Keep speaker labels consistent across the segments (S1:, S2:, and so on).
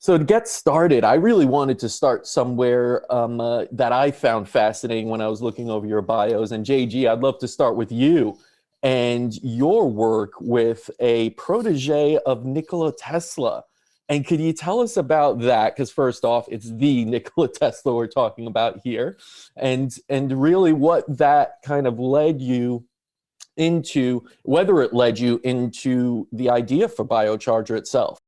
S1: So to get started, I really wanted to start somewhere that I found fascinating when I was looking over your bios. And JG, I'd love to start with you and your work with a protege of Nikola Tesla. And could you tell us about that? Because first off, it's the Nikola Tesla we're talking about here, and really what that kind of led you into, whether it led you into the idea for BioCharger itself.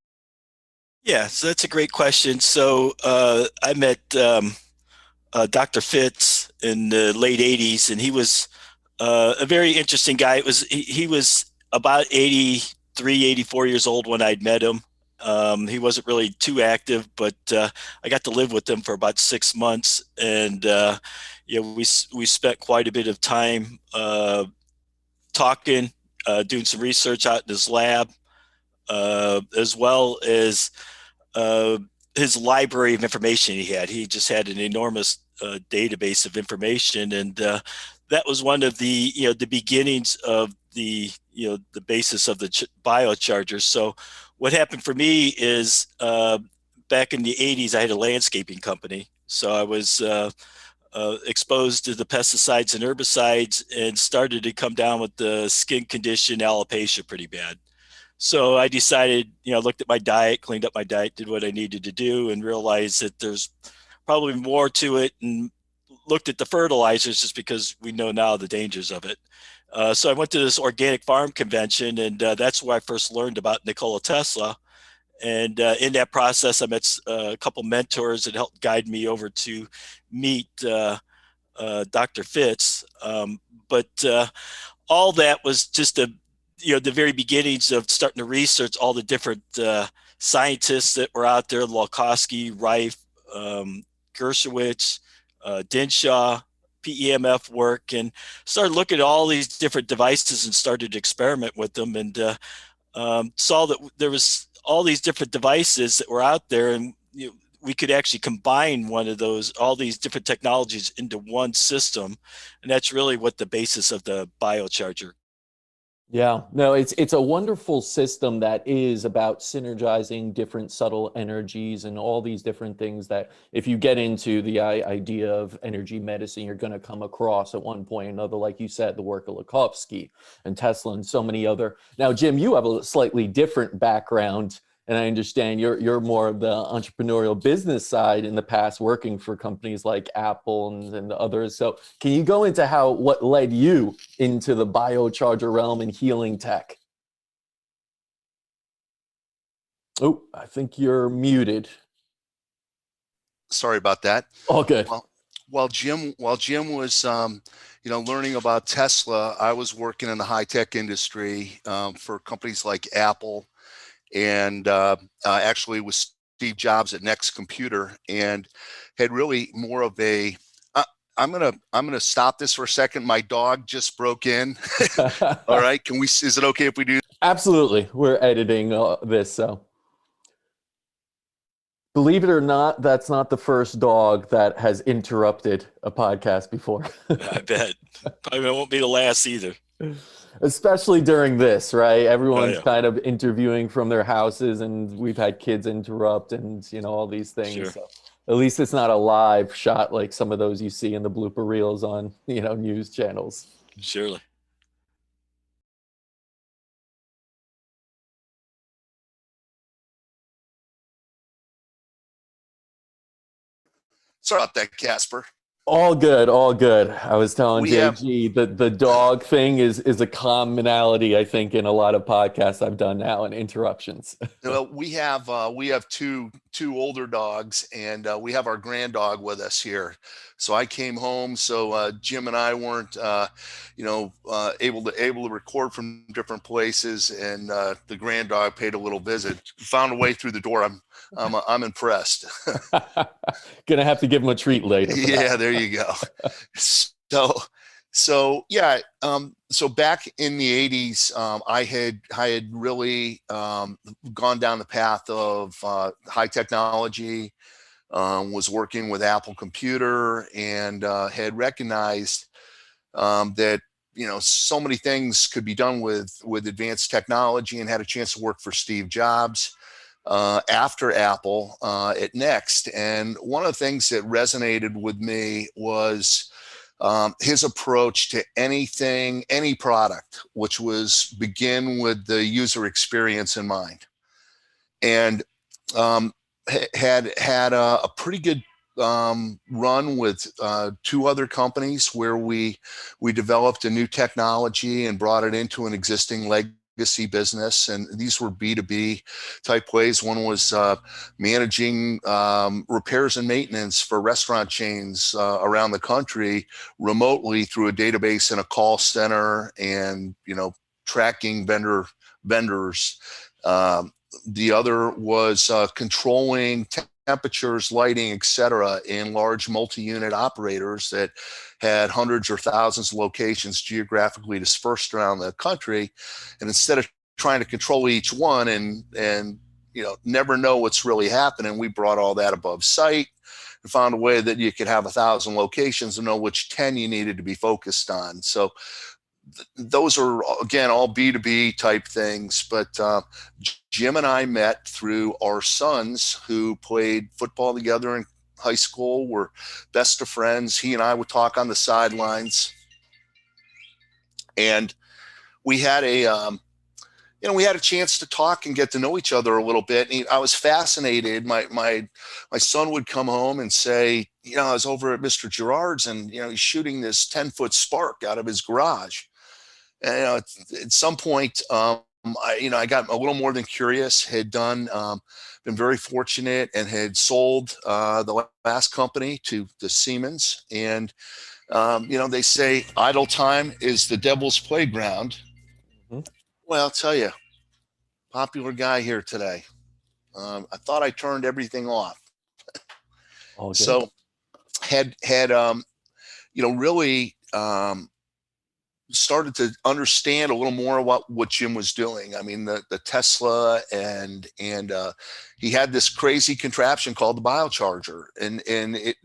S2: Yeah, so that's a great question. So I met Dr. Fitz in the late 80s, and he was a very interesting guy. He was about 83, 84 years old when I'd met him. He wasn't really too active, but I got to live with him for about 6 months, and we spent quite a bit of time talking, doing some research out in his lab, as well as uh, his library of information he had. He just had an enormous database of information, and that was one of the beginnings of the basis of the biocharger. So what happened for me is back in the 80s, I had a landscaping company. So I was exposed to the pesticides and herbicides and started to come down with the skin condition alopecia pretty bad. So I decided, looked at my diet, cleaned up my diet, did what I needed to do, and realized that there's probably more to it, and looked at the fertilizers just because we know now the dangers of it. So I went to this organic farm convention, and that's where I first learned about Nikola Tesla. And in that process, I met a couple mentors that helped guide me over to meet Dr. Fitz. But all that was just the very beginnings of starting to research all the different scientists that were out there: Lolkowski, Rife, Gershowitz, Dinshaw, PEMF work, and started looking at all these different devices and started to experiment with them, and saw that there was all these different devices that were out there, and we could actually combine all these different technologies into one system, and that's really what the basis of the biocharger.
S1: Yeah, no, it's a wonderful system that is about synergizing different subtle energies and all these different things that if you get into the idea of energy medicine, you're going to come across at one point or another, like you said, the work of Lolkowski and Tesla and so many other. Now, Jim, you have a slightly different background, and I understand you're more of the entrepreneurial business side in the past, working for companies like Apple and others. So can you go into what led you into the biocharger realm and healing tech? Oh, I think you're muted.
S3: Sorry about that.
S1: All good.
S3: Well, while Jim was, learning about Tesla, I was working in the high tech industry for companies like Apple, and actually with Steve Jobs at Next Computer, and had really more of a. I'm gonna stop this for a second. My dog just broke in. All right, is it okay if we do?
S1: Absolutely. We're editing this, so. Believe it or not, that's not the first dog that has interrupted a podcast before.
S2: I bet. Probably won't be the last either.
S1: Especially during this, right?
S2: Oh,
S1: Everyone's
S2: yeah.
S1: kind of interviewing from their houses, and we've had kids interrupt and, all these things.
S2: Sure.
S1: So at least it's not a live shot like some of those you see in the blooper reels on, news channels.
S2: Surely.
S3: Sorry about that, Casper.
S1: All good, all good. I was telling
S3: We have
S1: JG that the dog thing is a commonality, I think, in a lot of podcasts I've done now, and interruptions.
S3: well, we have two older dogs, and we have our grand dog with us here. So I came home, so Jim and I weren't able to record from different places, and the grand dog paid a little visit, found a way through the door. I'm impressed.
S1: Gonna have to give him a treat later.
S3: Yeah, there you go. So yeah, so back in the 80s, I had really gone down the path of high technology, was working with Apple Computer, and had recognized that so many things could be done with advanced technology, and had a chance to work for Steve Jobs. after Apple at Next. And one of the things that resonated with me was his approach to anything, any product, which was begin with the user experience in mind. And had a pretty good run with two other companies where we developed a new technology and brought it into an existing legacy business. And these were B2B type ways. One was managing repairs and maintenance for restaurant chains around the country remotely through a database and a call center, and tracking vendors. The other was controlling temperatures, lighting, et cetera, in large multi-unit operators that had hundreds or thousands of locations geographically dispersed around the country. And instead of trying to control each one and never know what's really happening, we brought all that above site and found a way that you could have 1,000 locations and know which 10 you needed to be focused on. So those are, again, all B2B type things. But Jim and I met through our sons who played football together in high school, were best of friends. He and I would talk on the sidelines. And we had we had a chance to talk and get to know each other a little bit. And I was fascinated. My son would come home and say, I was over at Mr. Girard's and, he's shooting this 10-foot spark out of his garage. And at some point, I got a little more than curious, had been very fortunate and had sold the last company to Siemens. And, they say idle time is the devil's playground. Mm-hmm. Well, I'll tell you, popular guy here today. I thought I turned everything off. So had really started to understand a little more about what Jim was doing. I mean, the Tesla and he had this crazy contraption called the BioCharger, and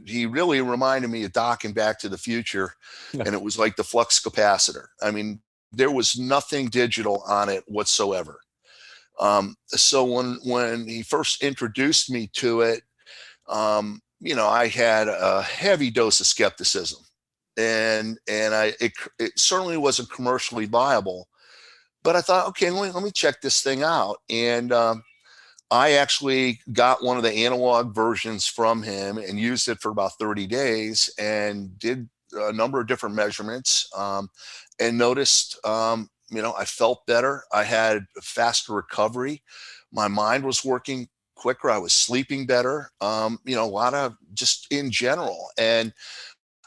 S3: he really reminded me of Doc in Back to the Future. Yeah. And it was like the flux capacitor. I mean, there was nothing digital on it whatsoever. So when he first introduced me to it, I had a heavy dose of skepticism. And it certainly wasn't commercially viable, but I thought, okay, let me check this thing out. And I actually got one of the analog versions from him and used it for about 30 days and did a number of different measurements, and noticed, I felt better. I had faster recovery. My mind was working quicker. I was sleeping better, a lot of just in general. And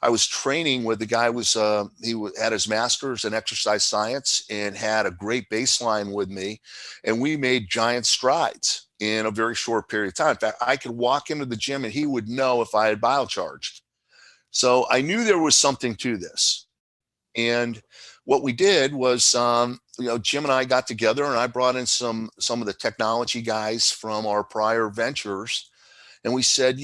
S3: I was training with the guy he had his master's in exercise science and had a great baseline with me. And we made giant strides in a very short period of time. In fact, I could walk into the gym and he would know if I had biocharged. So I knew there was something to this. And what we did was, Jim and I got together and I brought in some of the technology guys from our prior ventures. And we said,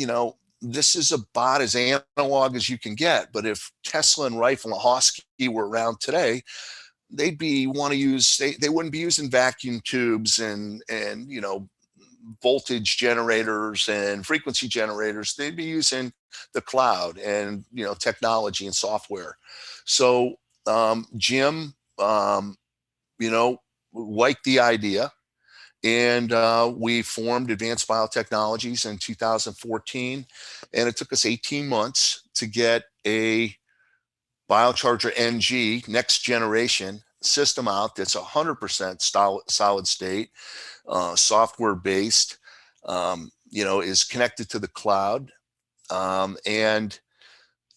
S3: this is about as analog as you can get. But if Tesla and Rife and Lahosky were around today, they wouldn't be using vacuum tubes and voltage generators and frequency generators. They'd be using the cloud and technology and software. So Jim liked the idea. And we formed Advanced Biotechnologies in 2014. And it took us 18 months to get a BioCharger NG next generation system out that's 100% solid state, software based, is connected to the cloud. And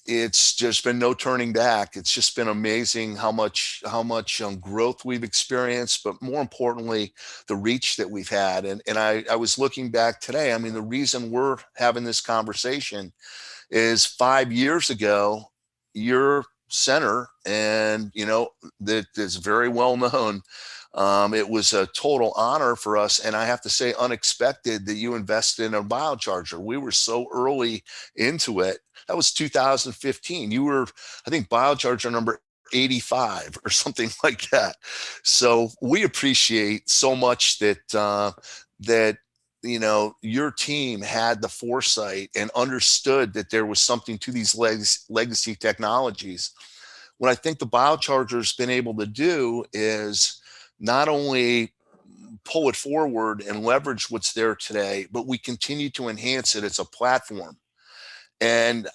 S3: it's just been no turning back. It's just been amazing how much growth we've experienced, but more importantly, the reach that we've had. And I was looking back today. I mean, the reason we're having this conversation is 5 years ago, your center, and that is very well known. It was a total honor for us, and I have to say, unexpected that you invested in a BioCharger. We were so early into it. That was 2015. You were, I think, BioCharger number 85 or something like that. So we appreciate so much that your team had the foresight and understood that there was something to these legacy technologies. What I think the BioCharger's been able to do is not only pull it forward and leverage what's there today, but we continue to enhance it as a platform. And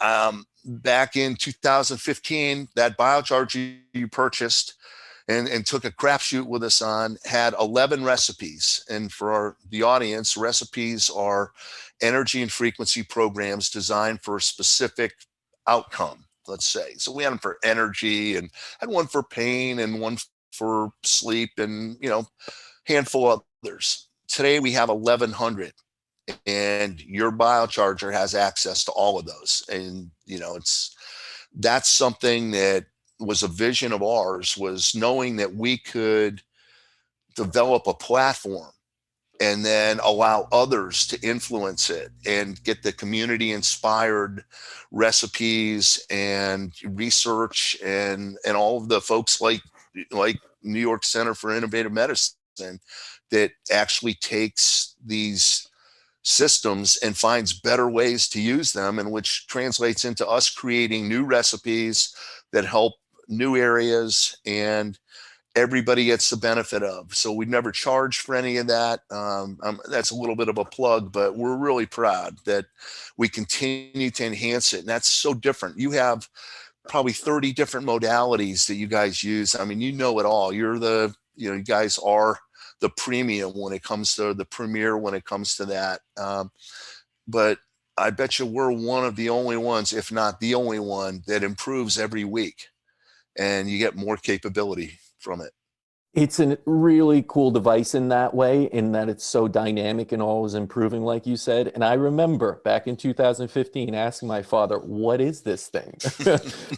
S3: back in 2015, that BioCharger you purchased and took a crapshoot with us on had 11 recipes. And for the audience, recipes are energy and frequency programs designed for a specific outcome, let's say. So we had them for energy and had one for pain and one for sleep and, handful of others. Today we have 1,100. And your BioCharger has access to all of those. And, that's something that was a vision of ours, was knowing that we could develop a platform and then allow others to influence it and get the community inspired recipes and research and all of the folks like New York Center for Innovative Medicine that actually takes these systems and finds better ways to use them, and which translates into us creating new recipes that help new areas and everybody gets the benefit of. So we never charge for any of that. That's a little bit of a plug, but we're really proud that we continue to enhance it. And that's so different. You have probably 30 different modalities that you guys use. I mean, it all. You guys are the premium when it comes to the premier, when it comes to that. But I bet you we're one of the only ones, if not the only one, that improves every week and you get more capability from it.
S1: It's a really cool device in that way, in that it's so dynamic and always improving, like you said. And I remember back in 2015 asking my father, what is this thing?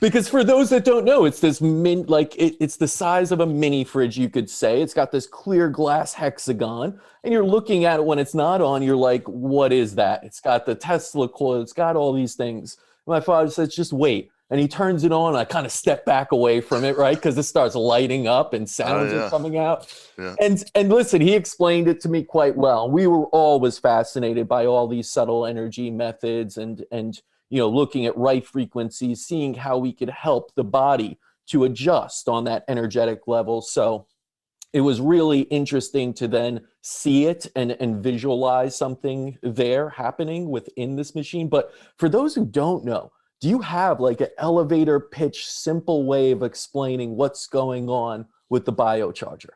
S1: Because for those that don't know, it's this it's the size of a mini fridge, you could say. It's got this clear glass hexagon, and you're looking at it when it's not on, you're like, what is that? It's got the Tesla coil, it's got all these things. My father says, just wait. And he turns it on. I kind of step back away from it, right? Because it starts lighting up and sounds are coming out. Yeah. And listen, he explained it to me quite well. We were always fascinated by all these subtle energy methods and looking at right frequencies, seeing how we could help the body to adjust on that energetic level. So it was really interesting to then see it and visualize something there happening within this machine. But for those who don't know, do you have like an elevator pitch, simple way of explaining what's going on with the BioCharger?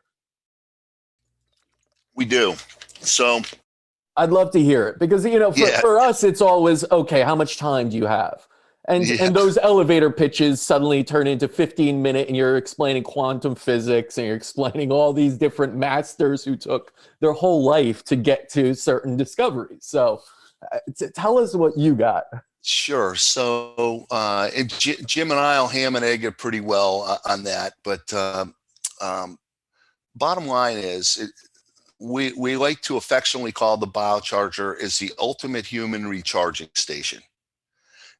S3: We do. So
S1: I'd love to hear it because, for us, it's always, okay, how much time do you have? And those elevator pitches suddenly turn into 15-minute and you're explaining quantum physics and you're explaining all these different masters who took their whole life to get to certain discoveries. So tell us what you got.
S3: Sure. So Jim and I'll ham and egg it pretty well on that. But bottom line is, we like to affectionately call the BioCharger is the ultimate human recharging station.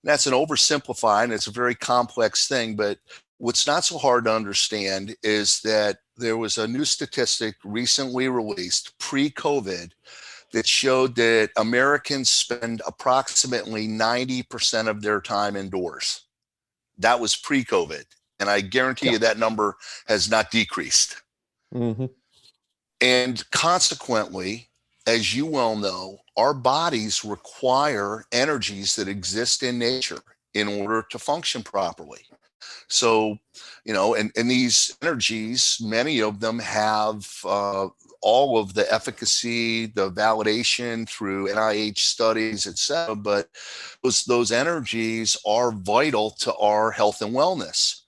S3: And that's an oversimplified, and it's a very complex thing. But what's not so hard to understand is that there was a new statistic recently released pre-COVID that showed that Americans spend approximately 90% of their time indoors. That was pre-COVID. And I guarantee you that number has not decreased. Mm-hmm. And consequently, as you well know, our bodies require energies that exist in nature in order to function properly. So, and these energies, many of them have all of the efficacy, the validation through NIH studies, et cetera, but those energies are vital to our health and wellness.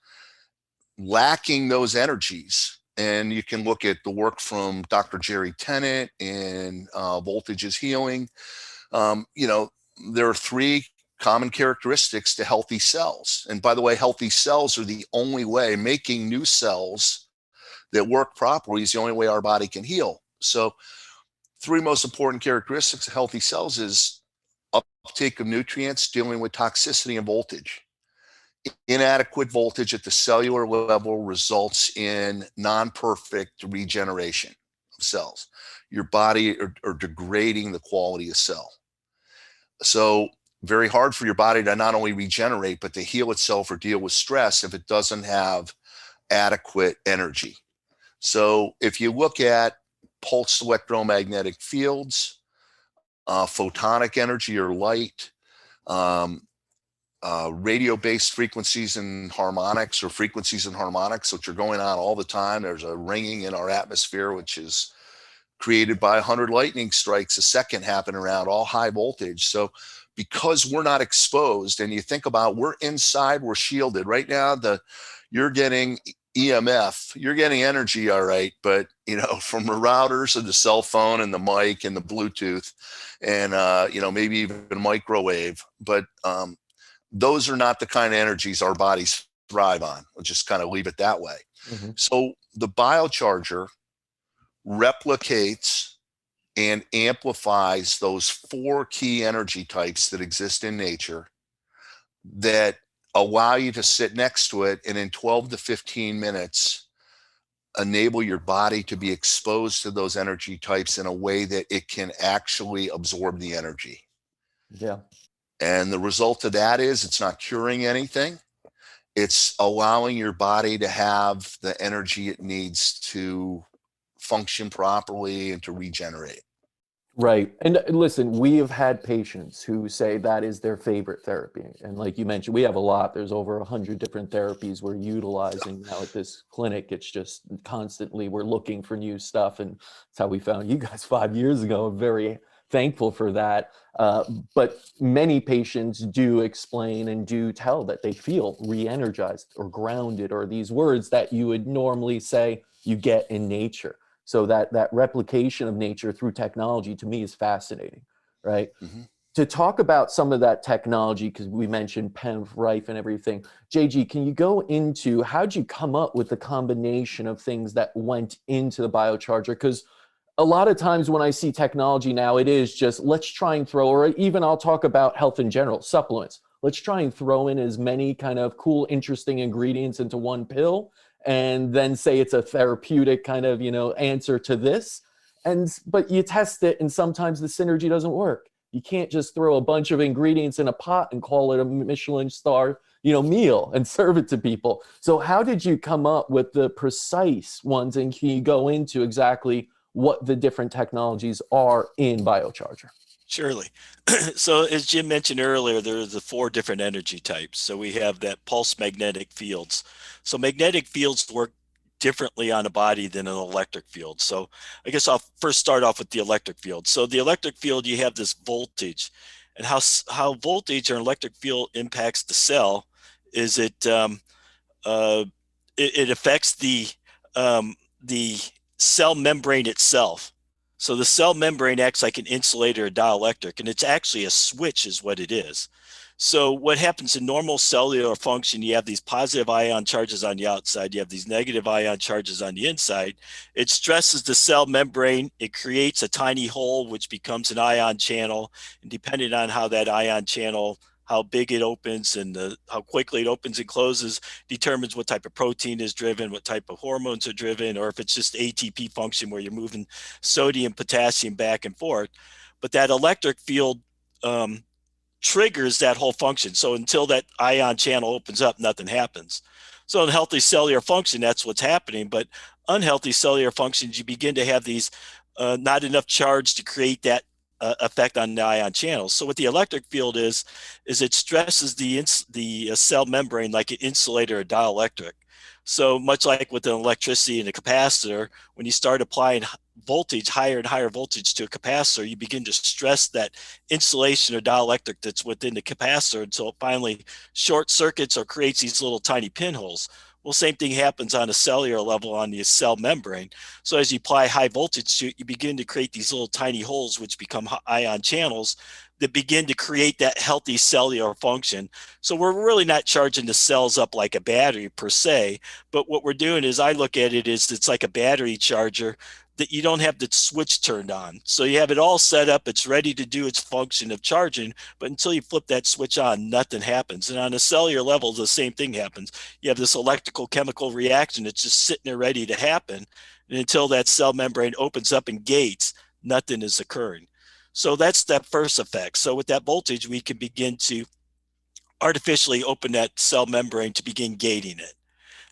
S3: Lacking those energies, and you can look at the work from Dr. Jerry Tennant in Voltage is Healing. There are three common characteristics to healthy cells. And by the way, healthy cells are the only way, making new cells that work properly is the only way our body can heal. So three most important characteristics of healthy cells is uptake of nutrients, dealing with toxicity and voltage. Inadequate voltage at the cellular level results in non-perfect regeneration. cells. Your body are degrading the quality of cell. So very hard for your body to not only regenerate, but to heal itself or deal with stress if it doesn't have adequate energy. So if you look at pulsed electromagnetic fields, photonic energy or light, radio-based frequencies and harmonics, or frequencies and harmonics, which are going on all the time. There's a ringing in our atmosphere, which is created by 100 lightning strikes a second happen around, all high voltage. So because we're not exposed, and you think about, we're inside, we're shielded right now, you're getting EMF, you're getting energy, all right, but from the routers and the cell phone and the mic and the Bluetooth and maybe even microwave, but those are not the kind of energies our bodies thrive on. We'll just kind of leave it that way. Mm-hmm. So the BioCharger replicates and amplifies those 4 key energy types that exist in nature that allow you to sit next to it, and in 12 to 15 minutes enable your body to be exposed to those energy types in a way that it can actually absorb the energy.
S1: Yeah.
S3: And the result of that is it's not curing anything. It's allowing your body to have the energy it needs to function properly and to regenerate.
S1: Right. And listen, we have had patients who say that is their favorite therapy. And like you mentioned, we have a lot. There's over 100 different therapies we're utilizing now at this clinic. It's just constantly we're looking for new stuff. And that's how we found you guys 5 years ago. I'm very thankful for that. But many patients do explain and do tell that they feel re-energized or grounded, or these words that you would normally say you get in nature. So that replication of nature through technology, to me, is fascinating, right? Mm-hmm. To talk about some of that technology, because we mentioned PEMF, Rife, and everything, JG, can you go into how'd you come up with the combination of things that went into the BioCharger? Because a lot of times when I see technology now, it is just let's try and throw, or even I'll talk about health in general, supplements. Let's try and throw in as many kind of cool, interesting ingredients into one pill, and then say it's a therapeutic kind of, answer to this. But you test it, and sometimes the synergy doesn't work. You can't just throw a bunch of ingredients in a pot and call it a Michelin star, meal and serve it to people. So how did you come up with the precise ones? And can you go into exactly what the different technologies are in BioCharger?
S2: Surely. So as Jim mentioned earlier, there's the 4 different energy types. So we have that pulse magnetic fields. So magnetic fields work differently on a body than an electric field. So I guess I'll first start off with the electric field. So the electric field, you have this voltage, and how voltage or an electric field impacts the cell is it affects the cell membrane itself. So the cell membrane acts like an insulator or dielectric, and it's actually a switch is what it is. So what happens in normal cellular function, you have these positive ion charges on the outside, you have these negative ion charges on the inside. It stresses the cell membrane, it creates a tiny hole, which becomes an ion channel. And depending on how that ion channel, how big it opens and how quickly it opens and closes determines what type of protein is driven, what type of hormones are driven, or if it's just ATP function where you're moving sodium, potassium back and forth. But that electric field triggers that whole function. So until that ion channel opens up, nothing happens. So in healthy cellular function, that's what's happening. But unhealthy cellular functions, you begin to have these not enough charge to create that effect on the ion channels. So what the electric field is it stresses the cell membrane like an insulator or dielectric. So much like with an electricity and a capacitor, when you start applying voltage, higher and higher voltage to a capacitor, you begin to stress that insulation or dielectric that's within the capacitor until it finally short circuits or creates these little tiny pinholes. Well, same thing happens on a cellular level on the cell membrane. So as you apply high voltage to it, you begin to create these little tiny holes, which become ion channels that begin to create that healthy cellular function. So we're really not charging the cells up like a battery per se, but what we're doing is I look at it as it's like a battery charger that you don't have the switch turned on. So you have it all set up, it's ready to do its function of charging, but until you flip that switch on, nothing happens. And on a cellular level, the same thing happens. You have this electrical chemical reaction that's just sitting there ready to happen. And until that cell membrane opens up and gates, nothing is occurring. So that's that first effect. So with that voltage, we can begin to artificially open that cell membrane to begin gating it.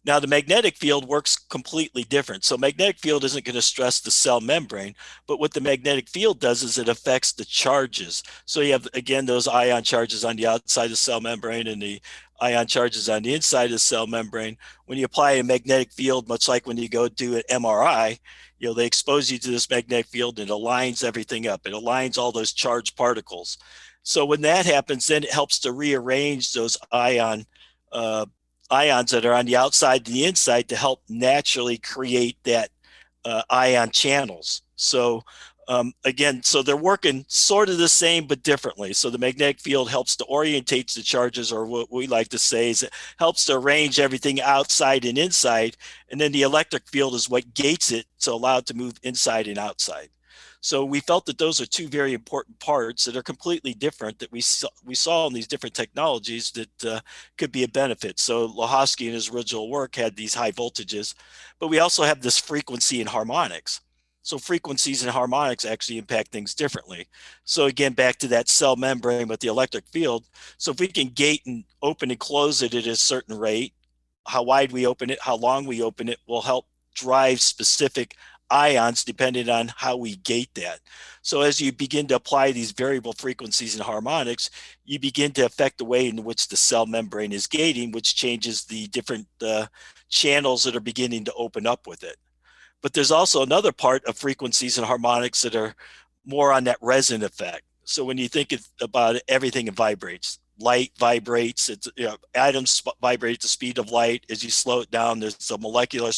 S2: Now, the magnetic field works completely different. So magnetic field isn't going to stress the cell membrane, but what the magnetic field does is it affects the charges. So you have, again, those ion charges on the outside of the cell membrane and the ion charges on the inside of the cell membrane. When you apply a magnetic field, much like when you go do an MRI, they expose you to this magnetic field and it aligns everything up. It aligns all those charged particles. So when that happens, then it helps to rearrange those ions that are on the outside and the inside to help naturally create that ion channels. So again, so they're working sort of the same, but differently. So the magnetic field helps to orientate the charges, or what we like to say is it helps to arrange everything outside and inside. And then the electric field is what gates it to allow it to move inside and outside. So we felt that those are two very important parts that are completely different that we saw in these different technologies that could be a benefit. So Lohowski in his original work had these high voltages, but we also have this frequency and harmonics. So frequencies and harmonics actually impact things differently. So again, back to that cell membrane with the electric field. So if we can gate and open and close it at a certain rate, how wide we open it, how long we open it will help drive specific ions depending on how we gate that. So as you begin to apply these variable frequencies and harmonics, you begin to affect the way in which the cell membrane is gating, which changes the different channels that are beginning to open up with it. But there's also another part of frequencies and harmonics that are more on that resonant effect. So when you think about it, everything vibrates. Light vibrates, atoms vibrate at the speed of light. As you slow it down, there's a molecular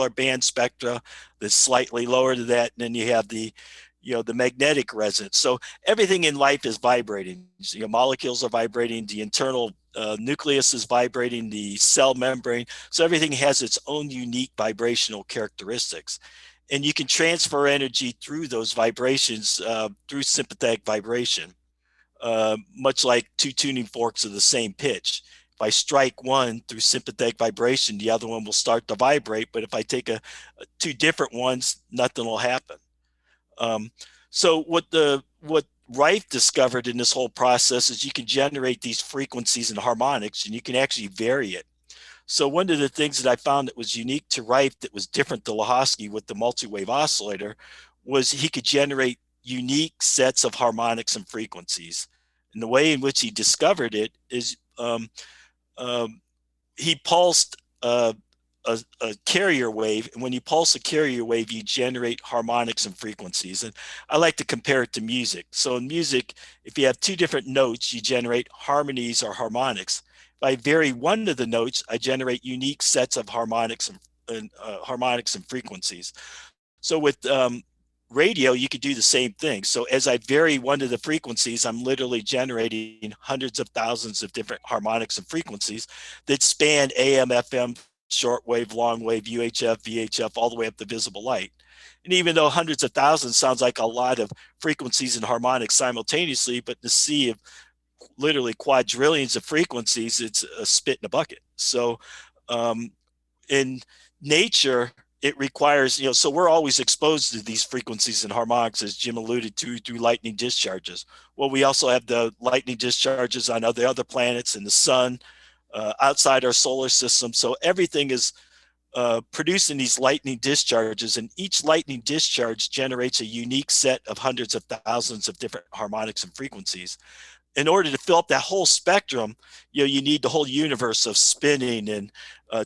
S2: band spectra that's slightly lower to that, and then you have the magnetic resonance. So everything in life is vibrating. Molecules are vibrating, the internal nucleus is vibrating, the cell membrane. So everything has its own unique vibrational characteristics. And you can transfer energy through those vibrations through sympathetic vibration, much like two tuning forks of the same pitch. If I strike one through sympathetic vibration, the other one will start to vibrate. But if I take two different ones, nothing will happen. So what Rife discovered in this whole process is you can generate these frequencies and harmonics, and you can actually vary it. So one of the things that I found that was unique to Rife that was different to Lohowski with the multi-wave oscillator was he could generate unique sets of harmonics and frequencies. And the way in which he discovered it is he pulsed a carrier wave, and when you pulse a carrier wave, you generate harmonics and frequencies. And I like to compare it to music. So in music, if you have two different notes, you generate harmonies or harmonics. If I vary one of the notes, I generate unique sets of harmonics and frequencies. So with radio, you could do the same thing. So as I vary one of the frequencies, I'm literally generating hundreds of thousands of different harmonics and frequencies that span AM, FM, shortwave, long wave, UHF, VHF, all the way up to visible light. And even though hundreds of thousands sounds like a lot of frequencies and harmonics simultaneously, but in the sea of literally quadrillions of frequencies, it's a spit in a bucket. So in nature, it requires, so we're always exposed to these frequencies and harmonics, as Jim alluded to, through lightning discharges. Well, we also have the lightning discharges on other planets and the sun, outside our solar system. So everything is producing these lightning discharges, and each lightning discharge generates a unique set of hundreds of thousands of different harmonics and frequencies. In order to fill up that whole spectrum, you need the whole universe of spinning and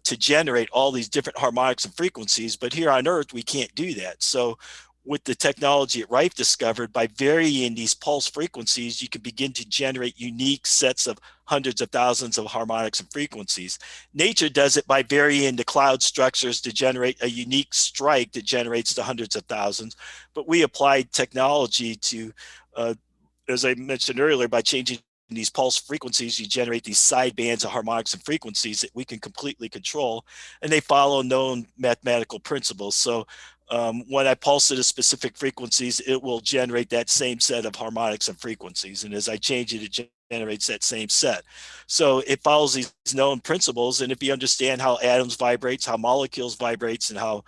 S2: to generate all these different harmonics and frequencies. But here on Earth, we can't do that. So with the technology that Rife discovered, by varying these pulse frequencies, you can begin to generate unique sets of hundreds of thousands of harmonics and frequencies. Nature does it by varying the cloud structures to generate a unique strike that generates the hundreds of thousands. But we applied technology to, as I mentioned earlier, by changing these pulse frequencies, you generate these side bands of harmonics and frequencies that we can completely control, and they follow known mathematical principles. So when I pulse it at specific frequencies, it will generate that same set of harmonics and frequencies. And as I change it, it generates that same set. So it follows these known principles. And if you understand how atoms vibrates, how molecules vibrates, and how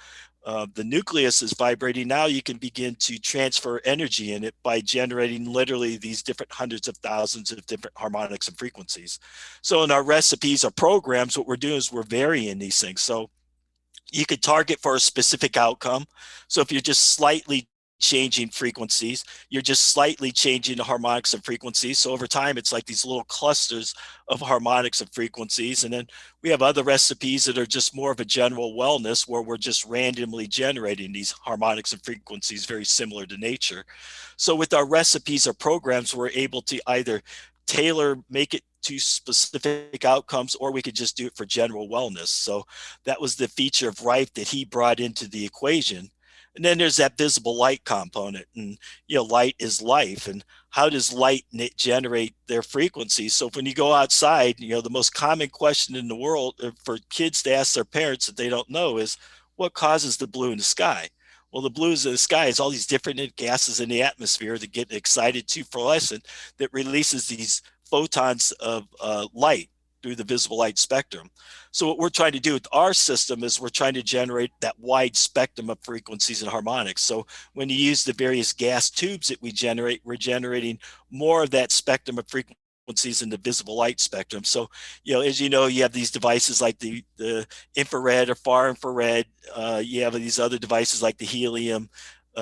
S2: the nucleus is vibrating, now you can begin to transfer energy in it by generating literally these different hundreds of thousands of different harmonics and frequencies. So in our recipes or programs, what we're doing is we're varying these things. So you could target for a specific outcome. So if you're just slightly changing frequencies, you're just slightly changing the harmonics and frequencies. So over time, it's like these little clusters of harmonics and frequencies. And then we have other recipes that are just more of a general wellness, where we're just randomly generating these harmonics and frequencies very similar to nature. So with our recipes or programs, we're able to either tailor, make it to specific outcomes, or we could just do it for general wellness. So that was the feature of Rife that he brought into the equation. And then there's that visible light component, and light is life. And how does light generate their frequencies? So when you go outside, the most common question in the world for kids to ask their parents that they don't know is, what causes the blue in the sky? Well, the blues in the sky is all these different gases in the atmosphere that get excited to fluorescent that releases these photons of light through the visible light spectrum. So what we're trying to do with our system is we're trying to generate that wide spectrum of frequencies and harmonics. So when you use the various gas tubes that we generate, we're generating more of that spectrum of frequencies in the visible light spectrum. So, as you know, you have these devices like the infrared or far infrared. You have these other devices like the helium,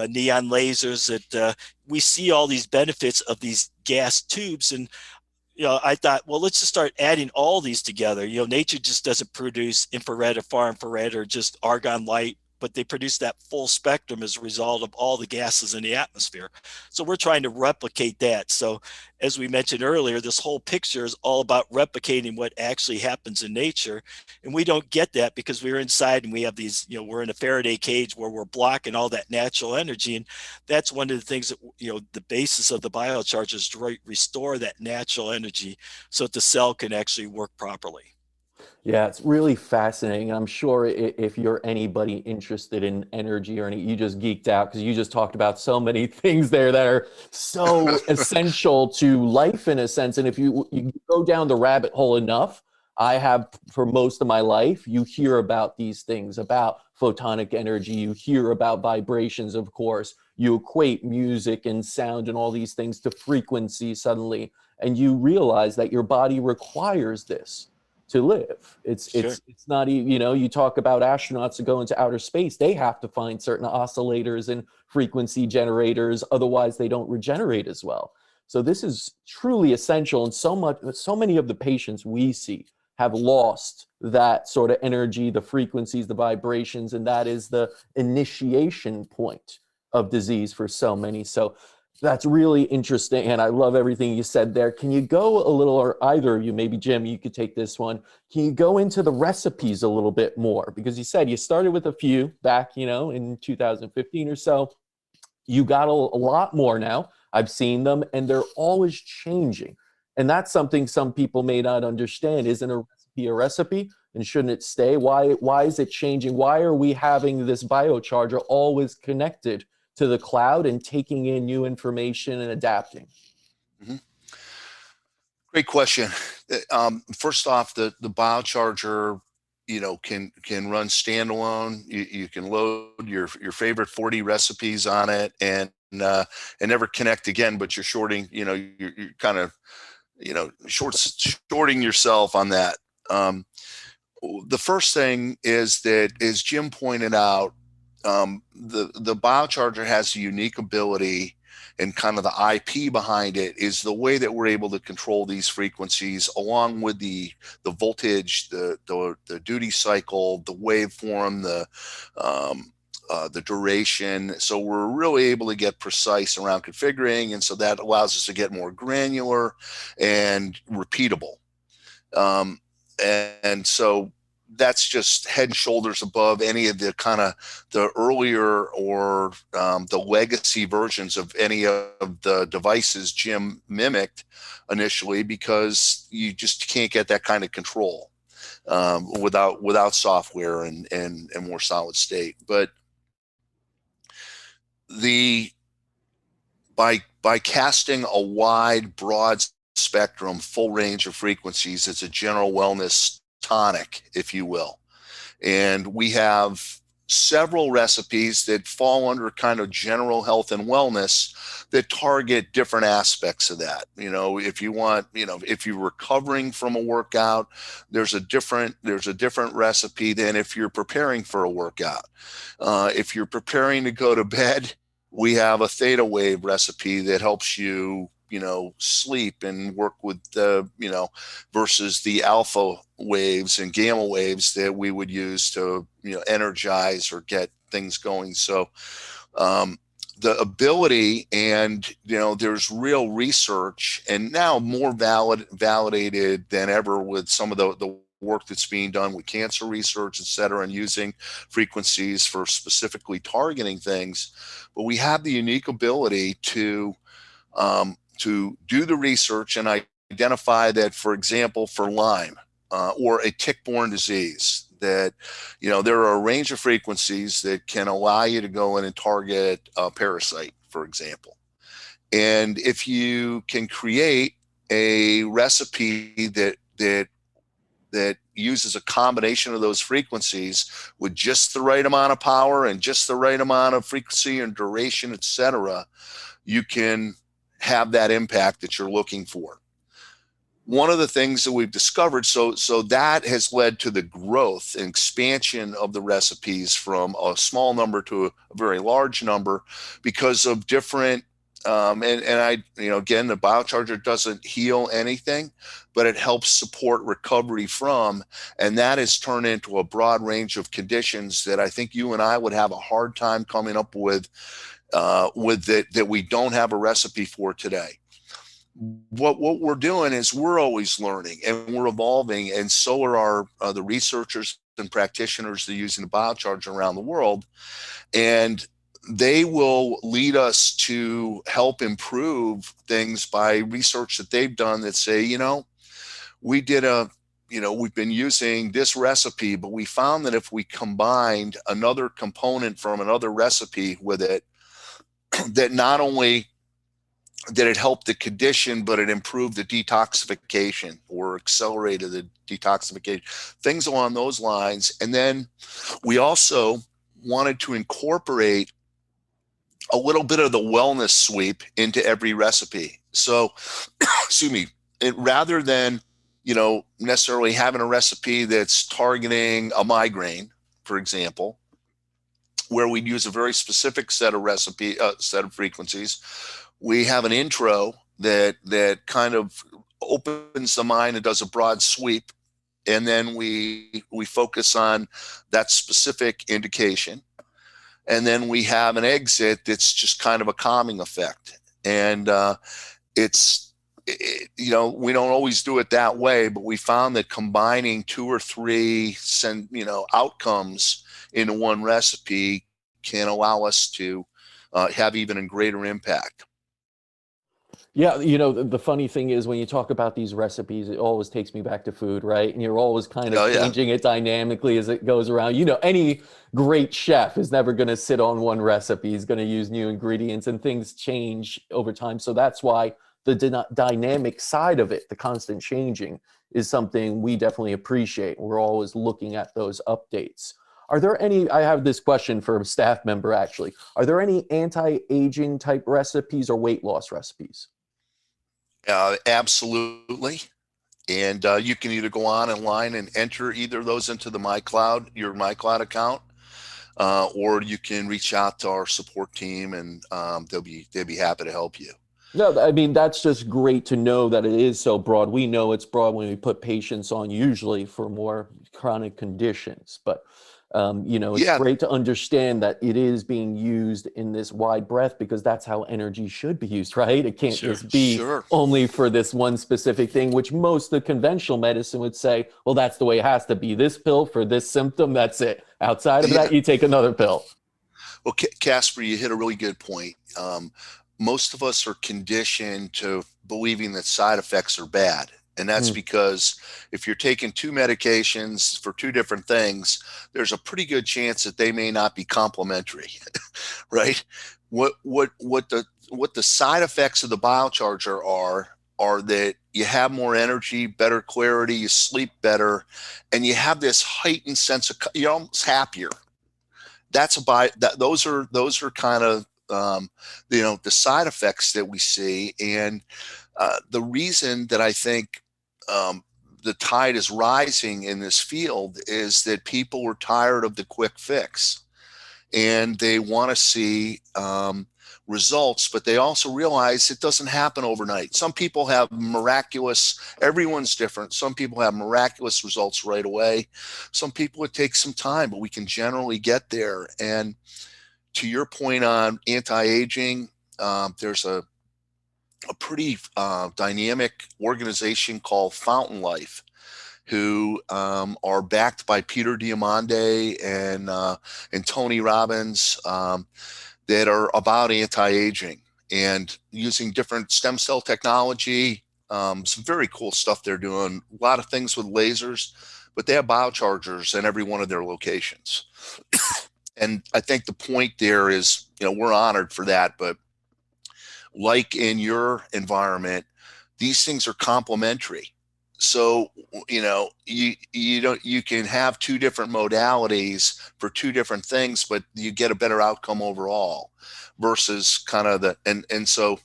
S2: neon lasers that we see all these benefits of these gas tubes. And I thought, well, let's just start adding all these together. Nature just doesn't produce infrared or far infrared or just argon light, but they produce that full spectrum as a result of all the gases in the atmosphere. So we're trying to replicate that. So as we mentioned earlier, this whole picture is all about replicating what actually happens in nature. And we don't get that because we're inside and we have these, we're in a Faraday cage where we're blocking all that natural energy. And that's one of the things that, the basis of the BioCharger is to restore that natural energy so that the cell can actually work properly.
S1: Yeah, it's really fascinating. I'm sure if you're anybody interested in energy or any, you just geeked out because you just talked about so many things there that are so essential to life in a sense. And if you go down the rabbit hole enough, I have for most of my life, you hear about these things, about photonic energy, you hear about vibrations, of course, you equate music and sound and all these things to frequency suddenly, and you realize that your body requires this to live.
S2: Sure.
S1: It's not even, you talk about astronauts that go into outer space, they have to find certain oscillators and frequency generators, otherwise they don't regenerate as well. So this is truly essential, and so many of the patients we see have lost that sort of energy, the frequencies, the vibrations, and that is the initiation point of disease for so many. So that's really interesting, and I love everything you said there. Can you go a little, or either of you, maybe Jim, you could take this one. Can you go into the recipes a little bit more? Because you said you started with a few back, in 2015 or so. You got a lot more now. I've seen them, and they're always changing. And that's something some people may not understand. Isn't a recipe a recipe? And shouldn't it stay? Why is it changing? Why are we having this BioCharger always connected to the cloud and taking in new information and adapting?
S3: Mm-hmm. Great question. First off, the BioCharger, can run standalone. You can load your favorite 40 recipes on it and never connect again. But you're shorting, you're kind of, shorting yourself on that. The first thing is that, as Jim pointed out, the BioCharger has a unique ability, and kind of the IP behind it is the way that we're able to control these frequencies, along with the voltage, the duty cycle, the waveform, the duration. So we're really able to get precise around configuring, and so that allows us to get more granular and repeatable. And so that's just head and shoulders above any of the kind of the earlier or the legacy versions of any of the devices Jim mimicked initially, because you just can't get that kind of control without software and more solid state. But by casting a wide, broad spectrum, full range of frequencies. It's a general wellness tonic, if you will. And we have several recipes that fall under kind of general health and wellness that target different aspects of that. If you want, if you're recovering from a workout, there's a different recipe than if you're preparing for a workout. If you're preparing to go to bed, we have a theta wave recipe that helps you sleep and work with the, versus the alpha waves and gamma waves that we would use to, energize or get things going. So, the ability, and, there's real research, and now more validated than ever with some of the work that's being done with cancer research, et cetera, and using frequencies for specifically targeting things. But we have the unique ability to do the research and identify that, for example, for Lyme or a tick-borne disease, that, there are a range of frequencies that can allow you to go in and target a parasite, for example. And if you can create a recipe that uses a combination of those frequencies with just the right amount of power and just the right amount of frequency and duration, et cetera, you can have that impact that you're looking for. One of the things that we've discovered, so that has led to the growth and expansion of the recipes from a small number to a very large number, because of different, and again, the BioCharger doesn't heal anything, but it helps support recovery from, and that has turned into a broad range of conditions that I think you and I would have a hard time coming up with that we don't have a recipe for today. What we're doing is we're always learning and we're evolving, and so are the researchers and practitioners that are using the BioCharger around the world, and they will lead us to help improve things by research that they've done that say, we've been using this recipe, but we found that if we combined another component from another recipe with it, that not only did it help the condition, but it improved the detoxification or accelerated the detoxification, things along those lines. And then we also wanted to incorporate a little bit of the wellness sweep into every recipe. So, excuse me, rather than, necessarily having a recipe that's targeting a migraine, for example, where we'd use a very specific set of frequencies, we have an intro that kind of opens the mind and does a broad sweep, and then we focus on that specific indication, and then we have an exit that's just kind of a calming effect. And we don't always do it that way, but we found that combining 2 or 3 outcomes into one recipe can allow us to have even a greater impact.
S1: Yeah, the funny thing is when you talk about these recipes, it always takes me back to food, right? And you're always kind of changing it dynamically as it goes around. Any great chef is never going to sit on one recipe. He's going to use new ingredients, and things change over time. So that's why the dynamic side of it, the constant changing, is something we definitely appreciate. We're always looking at those updates. Are there any, I have this question for a staff member actually, are there any anti-aging type recipes or weight loss recipes?
S3: Absolutely. And you can either go online and enter either of those into your MyCloud account, or you can reach out to our support team, and they'll be happy to help you.
S1: No, I mean, that's just great to know that it is so broad. We know it's broad when we put patients on, usually for more chronic conditions, but it's great to understand that it is being used in this wide breadth, because that's how energy should be used, right? It can't just be only for this one specific thing, which most of conventional medicine would say, well, that's the way it has to be. This pill for this symptom, that's it. Outside of that, you take another pill.
S3: Well, Casper, you hit a really good point. Most of us are conditioned to believing that side effects are bad. And that's because if you're taking 2 medications for 2 different things, there's a pretty good chance that they may not be complementary, right? What the side effects of the BioCharger are that you have more energy, better clarity, you sleep better, and you have this heightened sense of, you're almost happier. That's about that. Those are kind of the side effects that we see, and the reason that I think the tide is rising in this field is that people are tired of the quick fix, and they want to see results, but they also realize it doesn't happen overnight. Some people have miraculous, everyone's different. Some people have miraculous results right away. Some people, it takes some time, but we can generally get there. And to your point on anti-aging, there's a pretty dynamic organization called Fountain Life, who are backed by Peter Diamandis and Tony Robbins, that are about anti-aging and using different stem cell technology. Some very cool stuff they're doing. A lot of things with lasers, but they have BioChargers in every one of their locations. And I think the point there is, we're honored for that, but like in your environment, these things are complementary. So, you can have two different modalities for two different things, but you get a better outcome overall versus kind of and so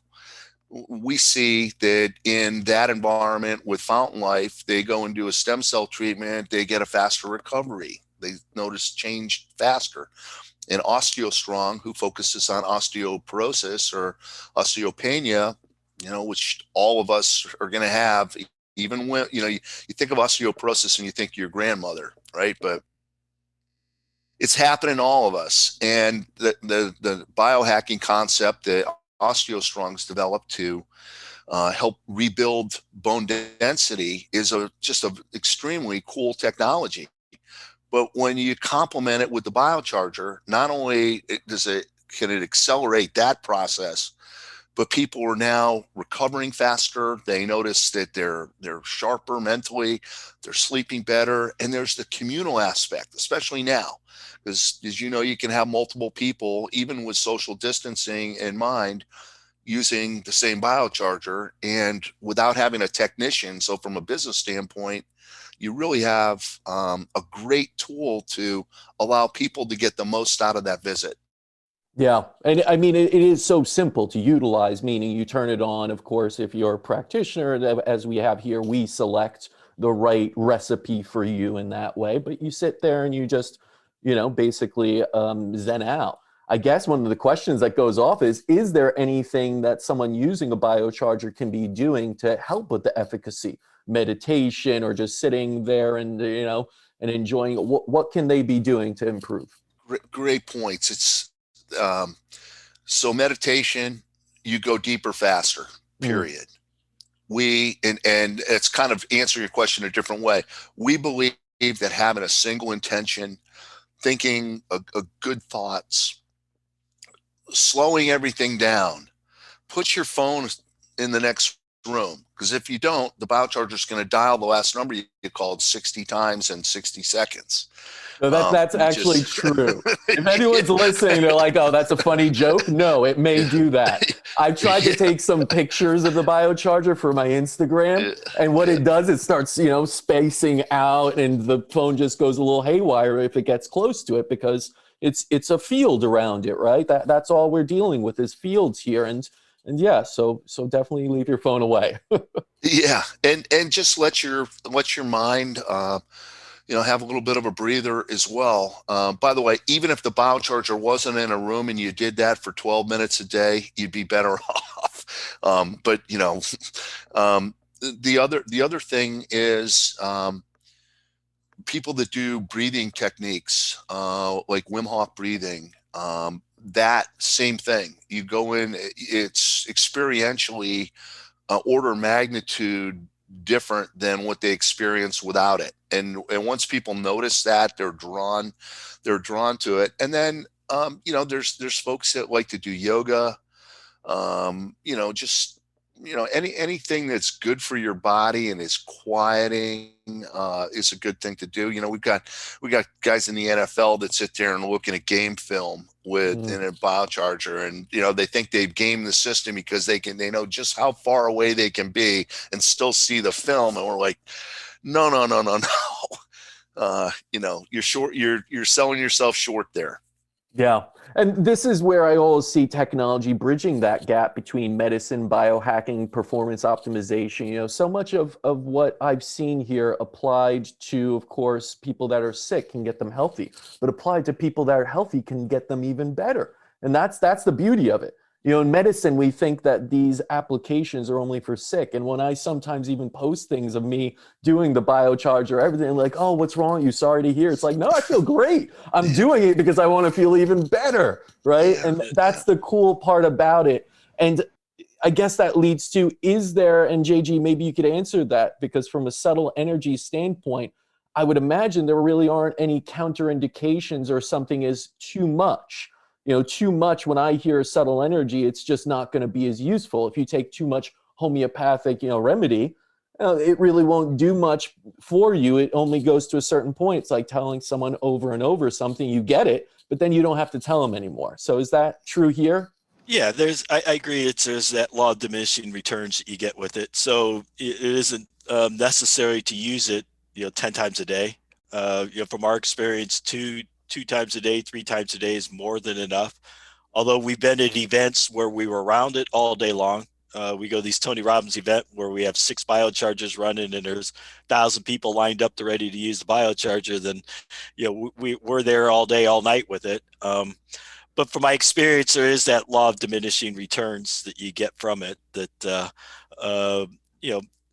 S3: we see that in that environment with Fountain Life, they go and do a stem cell treatment, they get a faster recovery. They notice change faster. And OsteoStrong, who focuses on osteoporosis or osteopenia, which all of us are going to have, even when, you think of osteoporosis and you think your grandmother, right? But it's happening to all of us. And the biohacking concept that OsteoStrong's developed to help rebuild bone density is just an extremely cool technology. But when you complement it with the BioCharger, not only can it accelerate that process, but people are now recovering faster. They notice that they're sharper mentally, they're sleeping better, and there's the communal aspect, especially now, because as you can have multiple people, even with social distancing in mind, using the same BioCharger and without having a technician. So from a business standpoint, you really have a great tool to allow people to get the most out of that visit.
S1: Yeah. And I mean, it is so simple to utilize, meaning you turn it on. Of course, if you're a practitioner, as we have here, we select the right recipe for you in that way. But you sit there and you just, basically zen out. I guess one of the questions that goes off is there anything that someone using a BioCharger can be doing to help with the efficacy? Meditation or just sitting there and, and enjoying it? What can they be doing to improve?
S3: Great points. It's so meditation, you go deeper, faster, period. And it's kind of answering your question a different way. We believe that having a single intention, thinking a good thoughts, slowing everything down, put your phone in the next room, because if you don't, the BioCharger is going to dial the last number you called 60 times in 60 seconds.
S1: No, that's actually true. If anyone's listening, they're like, oh, that's a funny joke. No, it may do that. I've tried to take some pictures of the BioCharger for my Instagram, and what it does, it starts, spacing out, and the phone just goes a little haywire if it gets close to it, because it's a field around it, right? That's all we're dealing with is fields here, and yeah, so definitely leave your phone away.
S3: Yeah, and just let your mind have a little bit of a breather as well. By the way, even if the BioCharger wasn't in a room and you did that for 12 minutes a day, you'd be better off. But the other thing is people that do breathing techniques like Wim Hof breathing. That same thing. You go in, it's experientially order of magnitude different than what they experience without it. And once people notice that, they're drawn to it. And then there's folks that like to do yoga, just anything that's good for your body and is quieting is a good thing to do. We got guys in the NFL that sit there and looking at game film in a BioCharger, and they think they've gamed the system because they know just how far away they can be and still see the film, and we're like, no, no, no, no, no. You're short. You're selling yourself short there.
S1: Yeah. And this is where I always see technology bridging that gap between medicine, biohacking, performance optimization. So much of what I've seen here applied to, of course, people that are sick can get them healthy, but applied to people that are healthy can get them even better. And that's the beauty of it. In medicine, we think that these applications are only for sick. And when I sometimes even post things of me doing the BioCharger, everything, like, oh, what's wrong with you? Sorry to hear. It's like, no, I feel great. I'm doing it because I want to feel even better, right? Yeah, and that's the cool part about it. And I guess that leads to, is there, and JG, maybe you could answer that, because from a subtle energy standpoint, I would imagine there really aren't any counterindications or something is too much. Too much, when I hear subtle energy, it's just not going to be as useful. If you take too much homeopathic, remedy, it really won't do much for you. It only goes to a certain point. It's like telling someone over and over something, you get it, but then you don't have to tell them anymore. So is that true here?
S2: Yeah, I agree. There's that law of diminishing returns that you get with it. So it isn't necessary to use it, 10 times a day. From our experience, two times a day, 3 times a day is more than enough. Although we've been at events where we were around it all day long. We go to these Tony Robbins event where we have 6 BioChargers running and there's 1,000 people lined up to ready to use the BioCharger. Then, we're there all day, all night with it. But from my experience, there is that law of diminishing returns that you get from it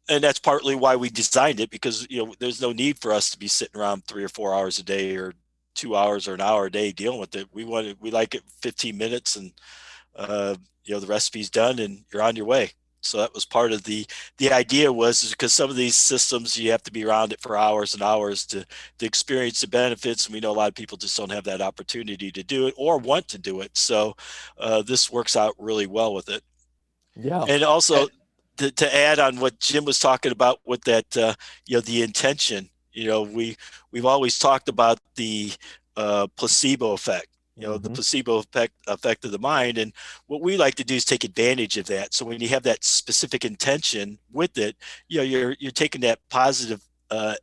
S2: and that's partly why we designed it, because, there's no need for us to be sitting around 3 or 4 hours a day or 2 hours or an hour a day dealing with it. We like it 15 minutes and, the recipe's done and you're on your way. So that was part of the idea, was because some of these systems, you have to be around it for hours and hours to experience the benefits. And we know a lot of people just don't have that opportunity to do it or want to do it. So this works out really well with it.
S1: Yeah.
S2: And also to add on what Jim was talking about with that, the intention, we've always talked about the placebo effect. The placebo effect of the mind. And what we like to do is take advantage of that. So when you have that specific intention with it, you're taking that positive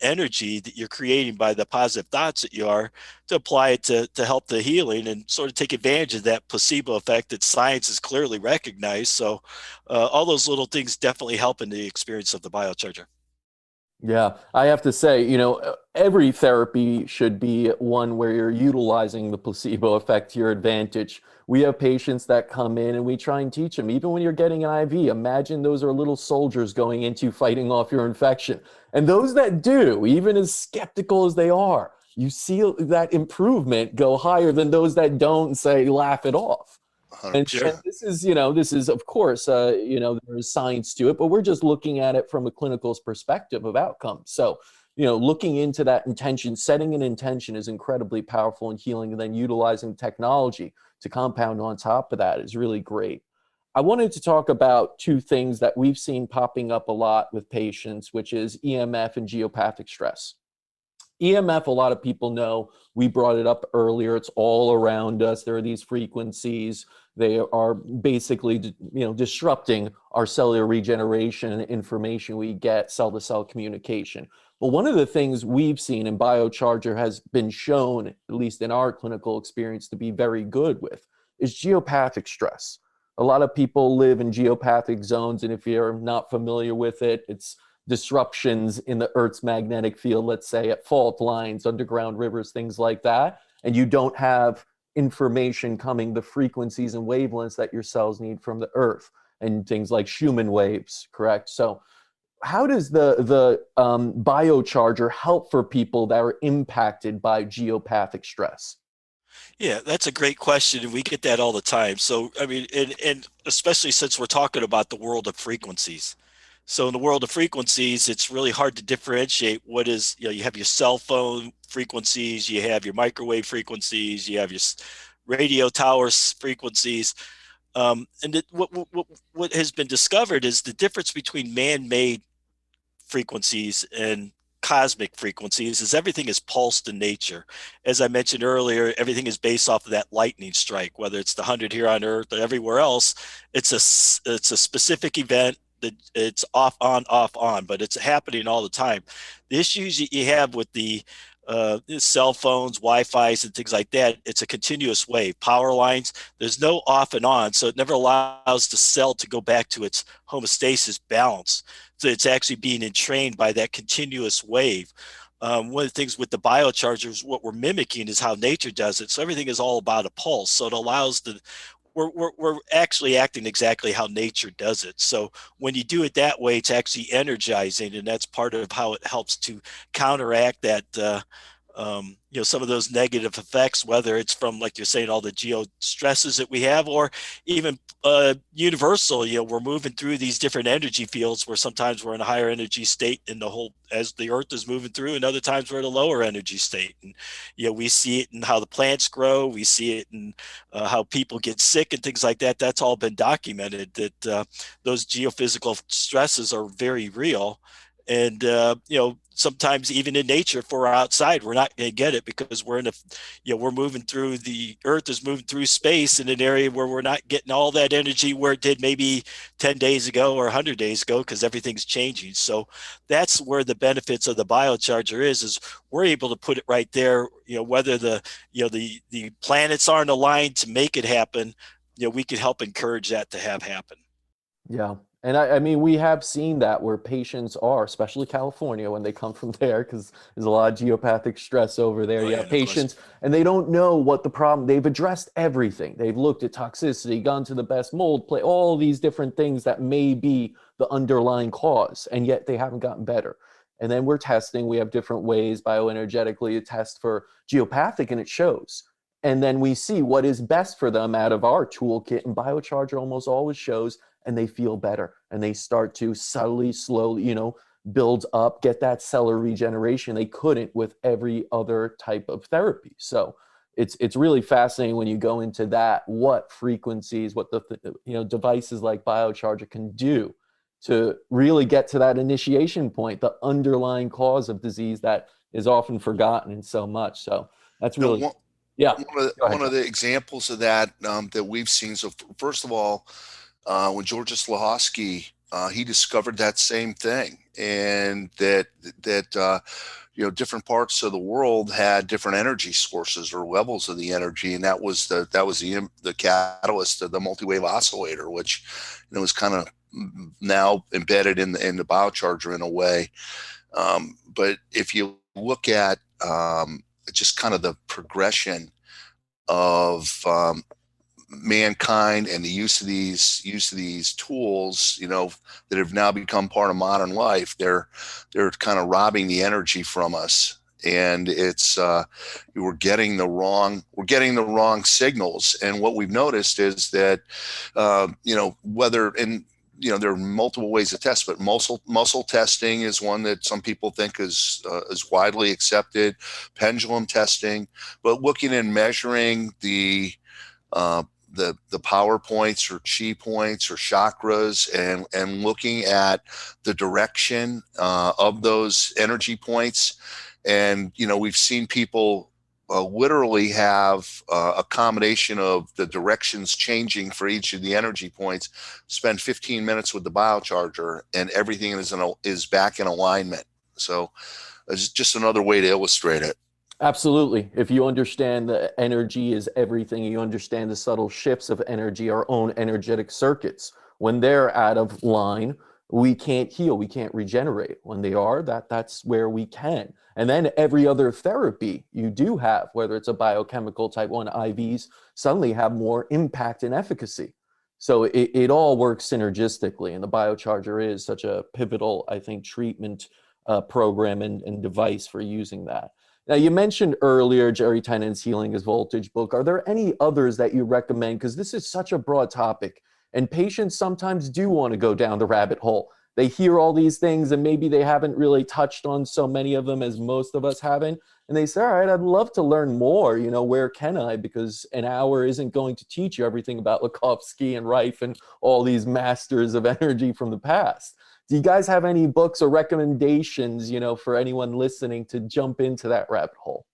S2: energy that you're creating by the positive thoughts that you are, to apply it to help the healing and sort of take advantage of that placebo effect that science has clearly recognized. So all those little things definitely help in the experience of the BioCharger.
S1: Yeah, I have to say, every therapy should be one where you're utilizing the placebo effect to your advantage. We have patients that come in and we try and teach them, even when you're getting an IV, imagine those are little soldiers going into fighting off your infection. And those that do, even as skeptical as they are, you see that improvement go higher than those that don't and say, laugh it off. And this is, of course, there's science to it, but we're just looking at it from a clinical perspective of outcomes. So, looking into that intention, setting an intention is incredibly powerful in healing, and then utilizing technology to compound on top of that is really great. I wanted to talk about 2 things that we've seen popping up a lot with patients, which is EMF and geopathic stress. EMF, a lot of people know, we brought it up earlier, it's all around us. There are these frequencies. They are basically, disrupting our cellular regeneration and information we get, cell-to-cell communication. But one of the things we've seen, and BioCharger has been shown, at least in our clinical experience, to be very good with, is geopathic stress. A lot of people live in geopathic zones, and if you're not familiar with it, it's disruptions in the Earth's magnetic field, let's say at fault lines, underground rivers, things like that, and you don't have information coming, the frequencies and wavelengths that your cells need from the Earth, and things like Schumann waves, correct? So how does the BioCharger help for people that are impacted by geopathic stress?
S2: Yeah, that's a great question. And we get that all the time. So, I mean, and especially since we're talking about the world of frequencies. So in the world of frequencies, it's really hard to differentiate what is, you have your cell phone frequencies, you have your microwave frequencies, you have your radio towers frequencies. What has been discovered is the difference between man-made frequencies and cosmic frequencies is everything is pulsed in nature. As I mentioned earlier, everything is based off of that lightning strike, whether it's the 100 here on Earth or everywhere else. It's a specific event that it's off on, but it's happening all the time. The issues you have with the cell phones, Wi-Fi's, and things like that, it's a continuous wave. Power lines, there's no off and on, so it never allows the cell to go back to its homeostasis balance. So it's actually being entrained by that continuous wave. One of the things with the biochargers, what we're mimicking is how nature does it. So everything is all about a pulse. So it allows we're actually acting exactly how nature does it. So when you do it that way, it's actually energizing, and that's part of how it helps to counteract that some of those negative effects, whether it's from, like you're saying, all the geo stresses that we have, or even universal, we're moving through these different energy fields where sometimes we're in a higher energy state in the whole, as the earth is moving through, and other times we're in a lower energy state. And, we see it in how the plants grow. We see it in how people get sick and things like that. That's all been documented, that those geophysical stresses are very real. And sometimes even in nature, if we're outside, we're not going to get it because we're in we're moving through, the earth is moving through space in an area where we're not getting all that energy where it did maybe 10 days ago or 100 days ago, because everything's changing. So that's where the benefits of the biocharger is we're able to put it right there, whether the planets aren't aligned to make it happen, we can help encourage that to have happen.
S1: Yeah. And I mean, we have seen that where patients are, especially California, when they come from there, because there's a lot of geopathic stress over there.
S2: Oh,
S1: You
S2: yeah,
S1: have
S2: no question.
S1: patients, and they don't know what the problem. They've addressed everything. They've looked at toxicity, gone to the best mold play, all these different things that may be the underlying cause, and yet they haven't gotten better. And then we're testing. We have different ways bioenergetically to test for geopathic, and it shows. And then we see what is best for them out of our toolkit, and BioCharger almost always shows, and they feel better, and they start to subtly, slowly, build up, get that cellular regeneration they couldn't with every other type of therapy. So it's really fascinating when you go into that, what frequencies, what the devices like BioCharger can do to really get to that initiation point, the underlying cause of disease that is often forgotten in so much. So that's really, yeah.
S3: One of the examples of that that we've seen. So first of all, when George Slahosky, he discovered that same thing, and that different parts of the world had different energy sources or levels of the energy, and that was the catalyst of the multi-wave oscillator, which is kind of now embedded in the biocharger in a way. But if you look at just kind of the progression of mankind and the use of these tools, that have now become part of modern life, they're kind of robbing the energy from us, and it's we're getting the wrong signals. And what we've noticed is that whether in there are multiple ways to test, but muscle testing is one that some people think is widely accepted. Pendulum testing, but looking and measuring the power points or chi points or chakras, and looking at the direction of those energy points. And we've seen people literally have a combination of the directions changing for each of the energy points, spend 15 minutes with the biocharger, and everything is back in alignment. So it's just another way to illustrate it.
S1: Absolutely. If you understand that energy is everything, you understand the subtle shifts of energy, our own energetic circuits. When they're out of line, we can't heal, we can't regenerate. When they are, that's where we can. And then every other therapy you do have, whether it's a biochemical type 1 IVs, suddenly have more impact and efficacy. So it all works synergistically, and the biocharger is such a pivotal, I think, treatment program and device for using that. Now, you mentioned earlier Jerry Tenen's Healing is Voltage book. Are there any others that you recommend? Because this is such a broad topic, and patients sometimes do want to go down the rabbit hole. they hear all these things and maybe they haven't really touched on so many of them as most of us haven't. And they say, all right, I'd love to learn more. Where can I? Because an hour isn't going to teach you everything about Likovsky and Rife and all these masters of energy from the past. Do you guys have any books or recommendations, for anyone listening to jump into that rabbit hole?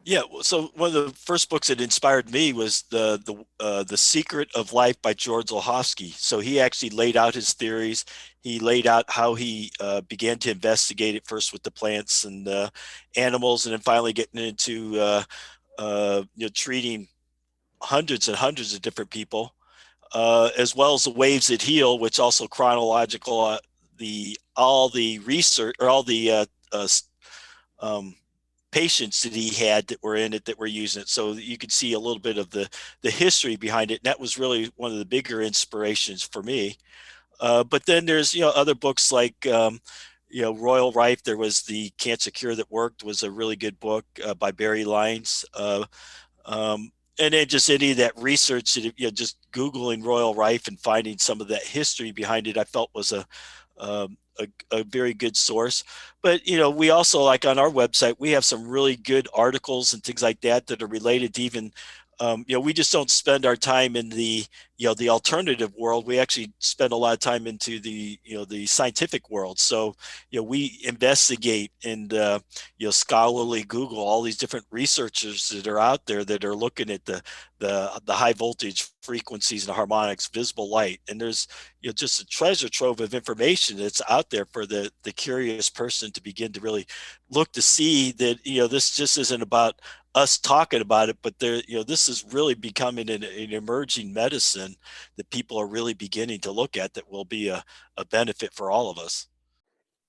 S2: Yeah, so one of the first books that inspired me was the Secret of Life by George Lahovsky. So he actually laid out his theories. He laid out how he began to investigate it, first with the plants and animals, and then finally getting into treating hundreds and hundreds of different people, as well as the waves that heal, which also chronological all the research or all the um, patients that he had that were in it that were using it, so that you could see a little bit of the history behind it. And that was really one of the bigger inspirations for me. But then there's other books like Royal Rife. There was The Cancer Cure That Worked, was a really good book by Barry Lyons. And then just any of that research, just Googling Royal Rife and finding some of that history behind it, I felt was a very good source. But we also, like on our website, we have some really good articles and things like that that are related to even we just don't spend our time in the the alternative world. We actually spend a lot of time into the the scientific world. So we investigate and scholarly Google all these different researchers that are out there that are looking at the high voltage frequencies and harmonics, visible light, and there's just a treasure trove of information that's out there for the curious person to begin to really look to see that this just isn't about us talking about it, but there, this is really becoming an emerging medicine that people are really beginning to look at that will be a benefit for all of us.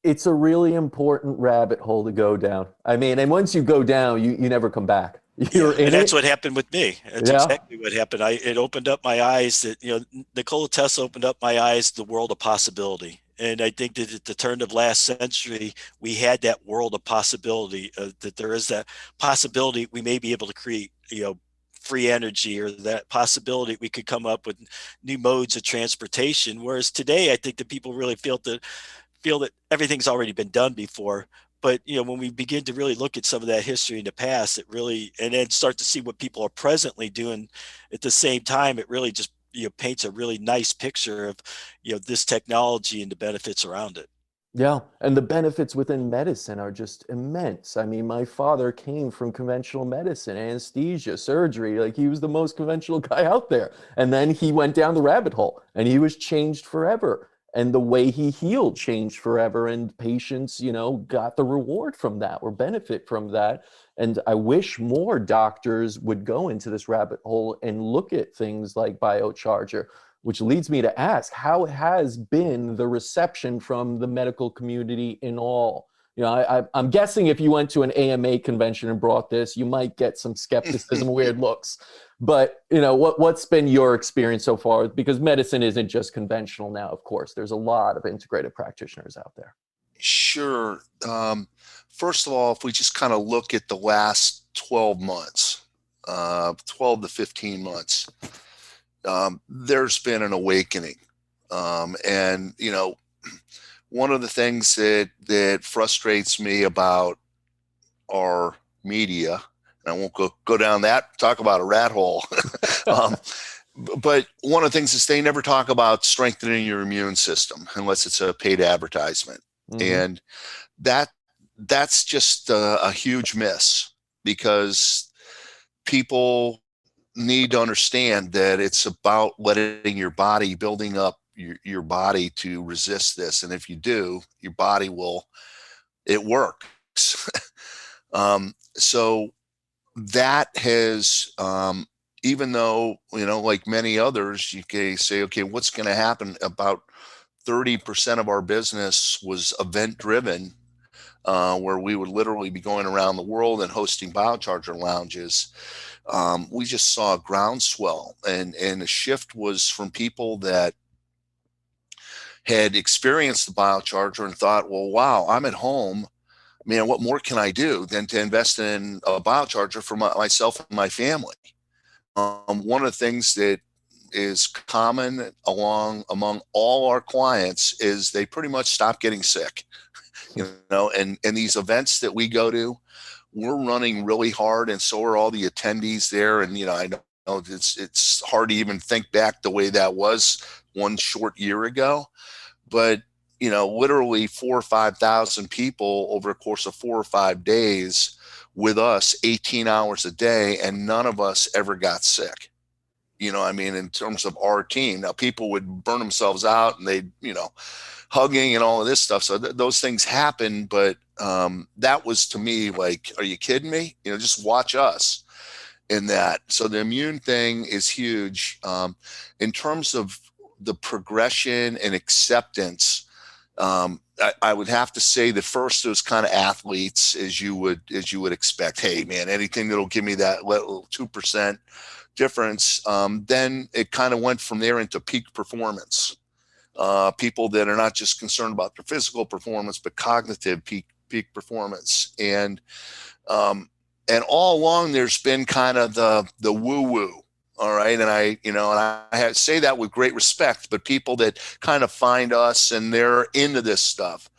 S1: It's a really important rabbit hole to go down. I mean, and once you go down, you never come back. You're
S2: Yeah,
S1: in
S2: and that's
S1: it.
S2: what happened with me. That's
S1: Yeah.
S2: exactly what happened. It opened up my eyes that, Nikola Tesla opened up my eyes to the world of possibility. And I think that at the turn of last century, we had that world of possibility, that there is that possibility we may be able to create, free energy, or that possibility we could come up with new modes of transportation. Whereas today, I think that people really feel that everything's already been done before. But when we begin to really look at some of that history in the past, it really, and then start to see what people are presently doing at the same time, it really just paints a really nice picture of this technology and the benefits around it.
S1: Yeah, and the benefits within medicine are just immense. I mean, my father came from conventional medicine, anesthesia, surgery. Like, he was the most conventional guy out there. And then he went down the rabbit hole and he was changed forever. And the way he healed changed forever. And patients, got the reward from that or benefit from that. And I wish more doctors would go into this rabbit hole and look at things like BioCharger, which leads me to ask, how has been the reception from the medical community in all? I'm guessing if you went to an AMA convention and brought this, you might get some skepticism, weird looks. But what's been your experience so far? Because medicine isn't just conventional now, of course. There's a lot of integrated practitioners out there.
S3: Sure. First of all, if we just kind of look at the last 12 months, 12 to 15 months, there's been an awakening. And, one of the things that frustrates me about our media, and I won't go down that, talk about a rat hole. But one of the things is they never talk about strengthening your immune system unless it's a paid advertisement. Mm-hmm. And that's just a huge miss, because people need to understand that it's about letting your body, building up your body to resist this. And if you do, your body it works. So that has, even though, like many others, you can say, okay, what's going to happen? About 30% of our business was event driven, where we would literally be going around the world and hosting BioCharger lounges. We just saw a groundswell, and the shift was from people that had experienced the BioCharger and thought, well, wow, I'm at home. Man, what more can I do than to invest in a BioCharger for myself and my family? One of the things that is common among all our clients is they pretty much stop getting sick, and these events that we go to, we're running really hard, and so are all the attendees there. And I know it's hard to even think back the way that was one short year ago, but literally 4,000 or 5,000 people over a course of 4 or 5 days with us, 18 hours a day, and none of us ever got sick. In terms of our team. Now, people would burn themselves out, and they, hugging and all of this stuff. So those things happen, but that was, to me, like, are you kidding me? Just watch us in that. So the immune thing is huge. In terms of the progression and acceptance, I would have to say that first it was kind of athletes, as you would expect. Hey, man, anything that'll give me that little 2% difference. Then it kind of went from there into peak performance. People that are not just concerned about their physical performance, but cognitive peak performance. And all along there's been kind of the woo woo. All right. And I say that with great respect, but people that kind of find us and they're into this stuff.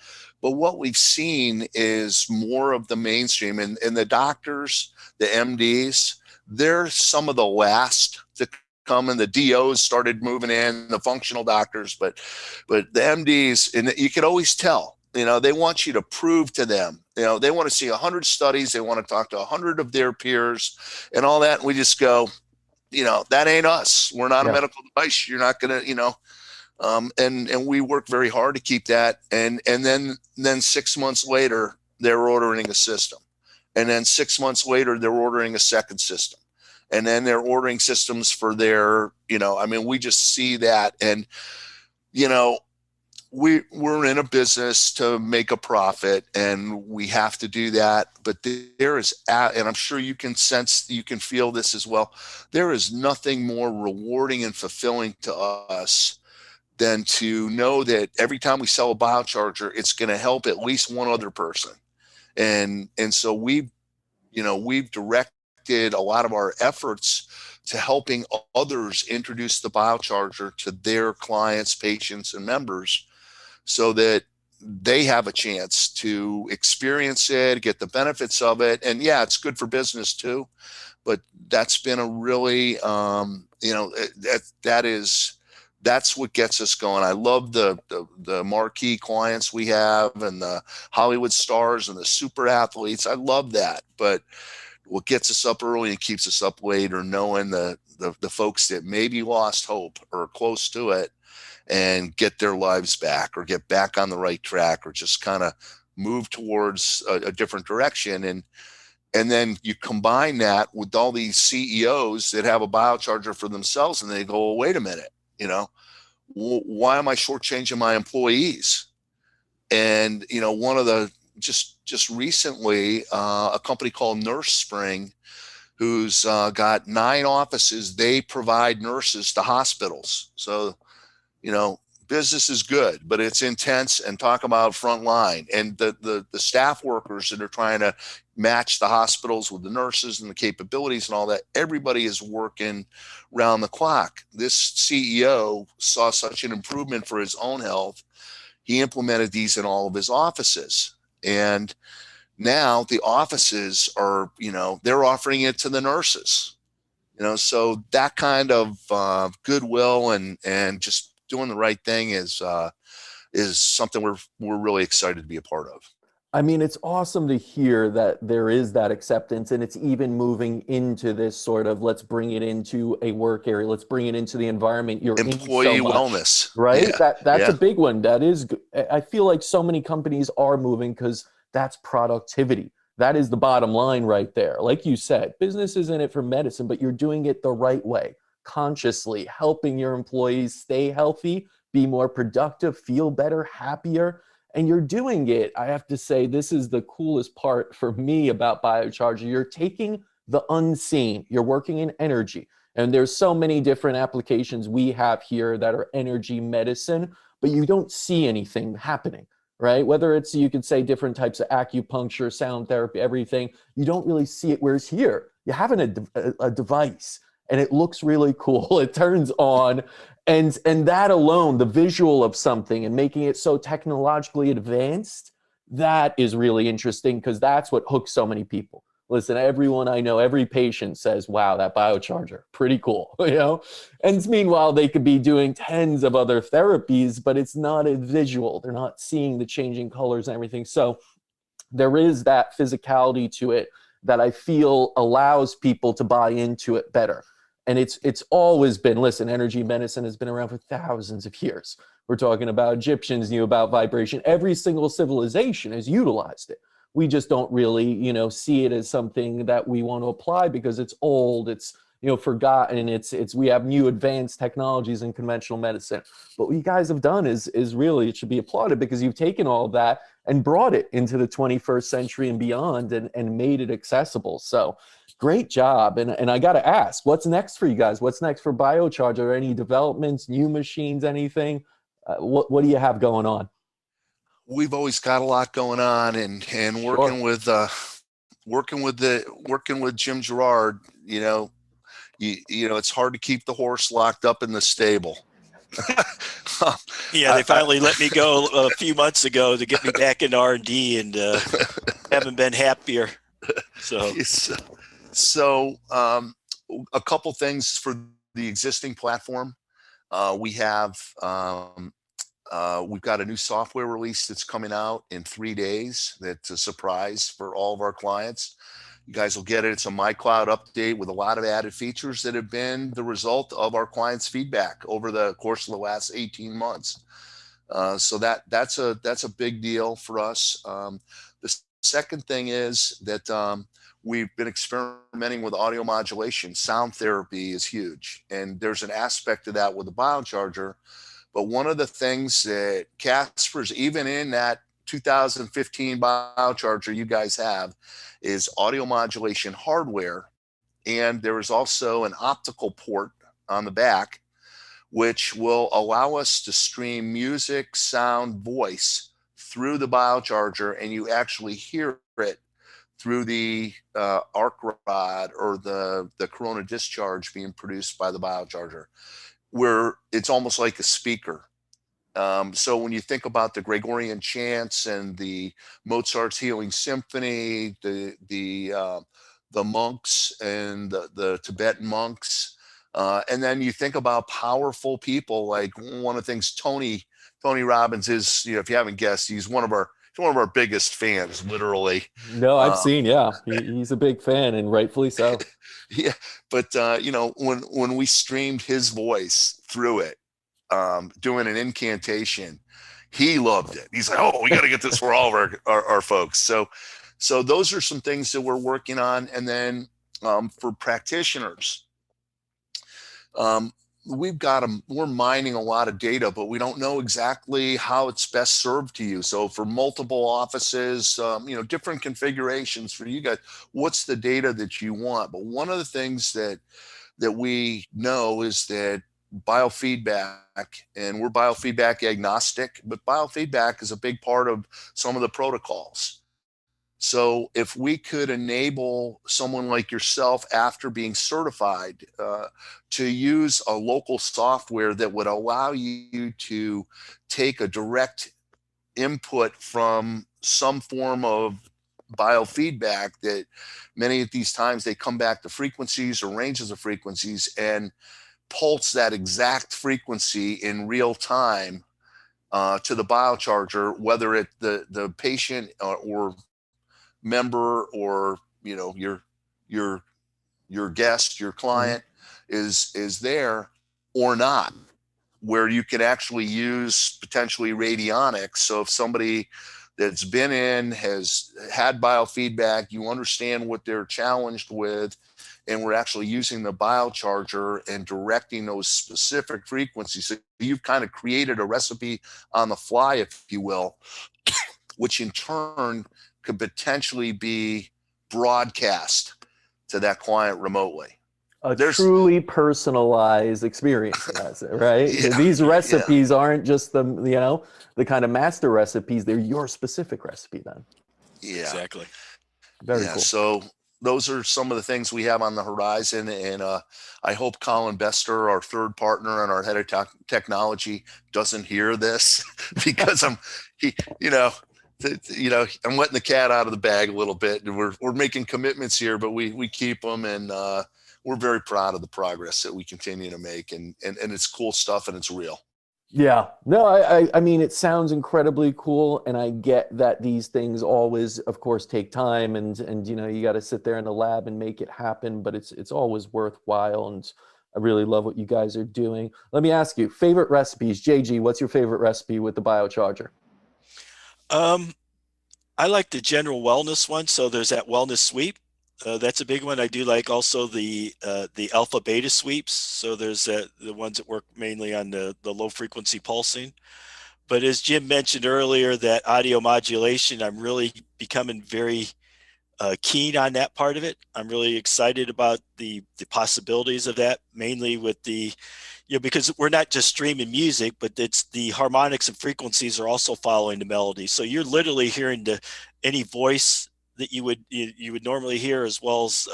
S3: But what we've seen is more of the mainstream, and the doctors, the MDs, they're some of the last to come, and the DOs started moving in, the functional doctors, but the MDs, and you could always tell, they want you to prove to them, they want to see 100 studies. They want to talk to 100 of their peers and all that. And we just go, that ain't us. We're not a medical device. You're not going to, and we work very hard to keep that. And then 6 months later, they're ordering a system. And then 6 months later, they're ordering a second system. And then they're ordering systems for their, we just see that. And, we're in a business to make a profit, and we have to do that. But there is, and I'm sure you can sense, you can feel this as well, there is nothing more rewarding and fulfilling to us than to know that every time we sell a BioCharger, it's going to help at least one other person. And so we've directed a lot of our efforts to helping others introduce the BioCharger to their clients, patients, and members, so that they have a chance to experience it, get the benefits of it. And yeah, it's good for business too, but that's been a really, that's what gets us going. I love the marquee clients we have, and the Hollywood stars and the super athletes. I love that. But what gets us up early and keeps us up late are knowing the folks that maybe lost hope or close to it, and get their lives back, or get back on the right track, or just kind of move towards a different direction. And then you combine that with all these CEOs that have a BioCharger for themselves, and they go, well, wait a minute, why am I shortchanging my employees? And, one of the, just recently, a company called Nurse Spring, who's got 9 offices, they provide nurses to hospitals. So, business is good, but it's intense. And talk about frontline, and the staff workers that are trying to match the hospitals with the nurses and the capabilities and all that. Everybody is working round the clock. This CEO saw such an improvement for his own health. He implemented these in all of his offices. And now the offices are, they're offering it to the nurses, so that kind of goodwill and just doing the right thing is something we're really excited to be a part of.
S1: I mean, it's awesome to hear that there is that acceptance, and it's even moving into this sort of, let's bring it into a work area, let's bring it into the environment you're
S3: employee
S1: in so much,
S3: wellness,
S1: right? That's a big one. That is, I feel like so many companies are moving, because that's productivity. That is the bottom line right there. Like you said, business is in it for medicine, but you're doing it the right way, consciously, helping your employees stay healthy, be more productive, feel better, happier. And you're doing it, I have to say, this is the coolest part for me about BioCharger. You're taking the unseen, you're working in energy. And there's so many different applications we have here that are energy medicine, but you don't see anything happening, right? Whether it's, you could say, different types of acupuncture, sound therapy, everything, you don't really see it. Whereas here, you have a device, and it looks really cool. It turns on, and that alone, the visual of something and making it so technologically advanced, that is really interesting because that's what hooks so many people. Listen, everyone I know, every patient says, wow, that BioCharger, pretty cool, you know? And meanwhile, they could be doing tens of other therapies, but it's not a visual. They're not seeing the changing colors and everything. So there is that physicality to it that I feel allows people to buy into it better. And it's always been, listen, energy medicine has been around for thousands of years. We're talking about Egyptians knew about vibration. Every single civilization has utilized it. We just don't really, you know, see it as something that we want to apply because it's old, it's, you know, forgotten. It's we have new advanced technologies in conventional medicine. But what you guys have done is really, it should be applauded because you've taken all of that and brought it into the 21st century and beyond and made it accessible. So great job. And I got to ask, what's next for you guys? What's next for BioCharger? Any developments, new machines, anything? What do you have going on?
S3: We've always got a lot going on, and working
S1: Sure.
S3: with Jim Girard, you know, it's hard to keep the horse locked up in the stable.
S2: Yeah, they finally let me go a few months ago to get me back into R&D, and haven't been happier.
S3: So a couple things for the existing platform. We've got a new software release that's coming out in 3 days. That's a surprise for all of our clients. You guys will get it. It's a MyCloud update with a lot of added features that have been the result of our clients' feedback over the course of the last 18 months. So that's a big deal for us. The second thing is that we've been experimenting with audio modulation. Sound therapy is huge, and there's an aspect of that with the BioCharger. But one of the things that Casper's, even in that 2015 BioCharger you guys have, is audio modulation hardware. And there is also an optical port on the back, which will allow us to stream music, sound, voice through the BioCharger, and you actually hear it through the arc rod or the corona discharge being produced by the BioCharger, where it's almost like a speaker. So when you think about the Gregorian chants and the Mozart's Healing Symphony, the monks and the Tibetan monks, and then you think about powerful people, like one of the things Tony Robbins is, if you haven't guessed, he's one of our biggest fans, literally.
S1: No, I've seen, yeah. He's a big fan, and rightfully so.
S3: Yeah, but when we streamed his voice through it, doing an incantation, he loved it. He's like, "Oh, we got to get this for all of our folks." So those are some things that we're working on. And then for practitioners, we're mining a lot of data, but we don't know exactly how it's best served to you. So for multiple offices, different configurations for you guys, what's the data that you want? But one of the things that we know is that biofeedback, and we're biofeedback agnostic, but biofeedback is a big part of some of the protocols. So if we could enable someone like yourself, after being certified, to use a local software that would allow you to take a direct input from some form of biofeedback, that many of these times they come back to frequencies or ranges of frequencies, and pulse that exact frequency in real time to the BioCharger, whether it the patient or member, or your guest, your client is there or not, where you can actually use potentially radionics. So if somebody that's been in has had biofeedback, you understand what they're challenged with, and we're actually using the BioCharger and directing those specific frequencies. So you've kind of created a recipe on the fly, if you will, which in turn could potentially be broadcast to that client remotely.
S1: There's truly personalized experience, right?
S3: Yeah,
S1: these recipes aren't just the kind of master recipes. They're your specific recipe then.
S3: Yeah,
S2: exactly.
S1: Very cool.
S3: those are some of the things we have on the horizon. And I hope Colin Bester, our third partner and our head of technology, doesn't hear this because he, you know, I'm letting the cat out of the bag a little bit, and we're making commitments here, but we keep them, and we're very proud of the progress that we continue to make, and it's cool stuff, and it's real.
S1: Yeah, no, I mean, it sounds incredibly cool, and I get that these things always, of course, take time, and you know, you got to sit there in the lab and make it happen, but it's always worthwhile, and I really love what you guys are doing. Let me ask you, favorite recipes. JG, what's your favorite recipe with the BioCharger?
S2: Um, I like the general wellness one. So there's that wellness sweep. That's a big one. I do like also the alpha beta sweeps. So there's the ones that work mainly on the low frequency pulsing. But as Jim mentioned earlier, that audio modulation, I'm really becoming very keen on that part of it. I'm really excited about the possibilities of that, mainly with the, because we're not just streaming music, but it's the harmonics and frequencies are also following the melody. So you're literally hearing any voice that you would normally hear, as well as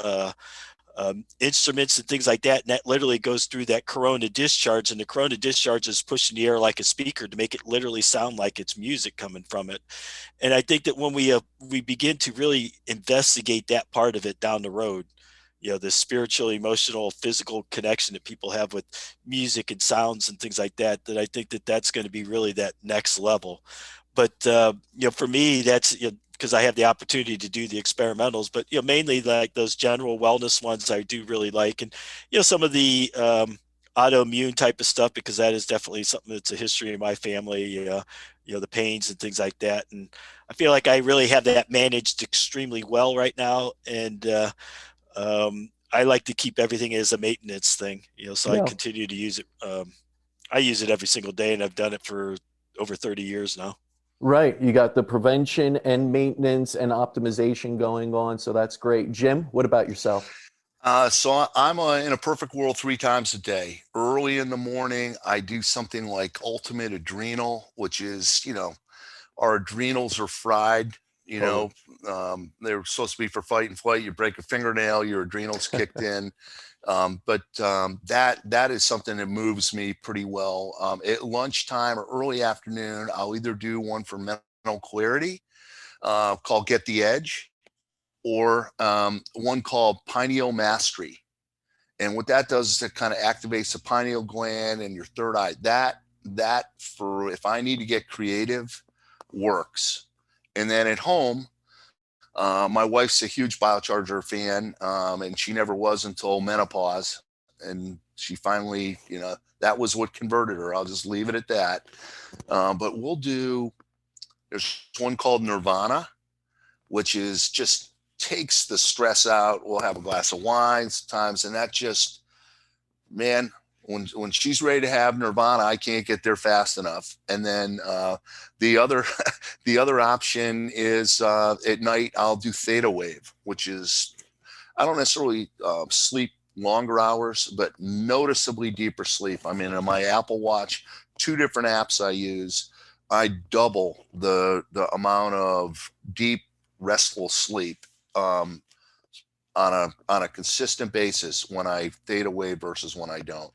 S2: instruments and things like that. And that literally goes through that corona discharge, and the corona discharge is pushing the air like a speaker to make it literally sound like it's music coming from it. And I think that when we begin to really investigate that part of it down the road, the spiritual, emotional, physical connection that people have with music and sounds and things like that, that I think that that's going to be really that next level. But for me, that's because I have the opportunity to do the experimentals, but mainly like those general wellness ones I do really like, and some of the autoimmune type of stuff, because that is definitely something that's a history in my family. The pains and things like that, and I feel like I really have that managed extremely well right now, and I like to keep everything as a maintenance thing. So I
S1: Yeah.
S2: continue to use it. I use it every single day, and I've done it for over 30 years now.
S1: Right. You got the prevention and maintenance and optimization going on. So that's great. Jim, what about yourself?
S3: So I'm in a perfect world 3 times a day. Early in the morning, I do something like ultimate adrenal, which is, our adrenals are fried.
S1: Totally.
S3: They're supposed to be for fight and flight. You break a fingernail, your adrenals kicked in. That is something that moves me pretty well. At lunchtime or early afternoon, I'll either do one for mental clarity, called Get the Edge, or one called Pineal Mastery. And what that does is it kind of activates the pineal gland and your third eye. That for if I need to get creative, works. And then at home, my wife's a huge BioCharger fan, and she never was until menopause. And she finally, that was what converted her. I'll just leave it at that. But there's one called Nirvana, which is just takes the stress out. We'll have a glass of wine sometimes, and that just, man, when she's ready to have Nirvana, I can't get there fast enough. And then the other the other option is at night I'll do theta wave, which is, I don't necessarily sleep longer hours, but noticeably deeper sleep. I mean, on my Apple Watch, 2 different apps I use, I double the amount of deep restful sleep on a consistent basis when I theta wave versus when I don't.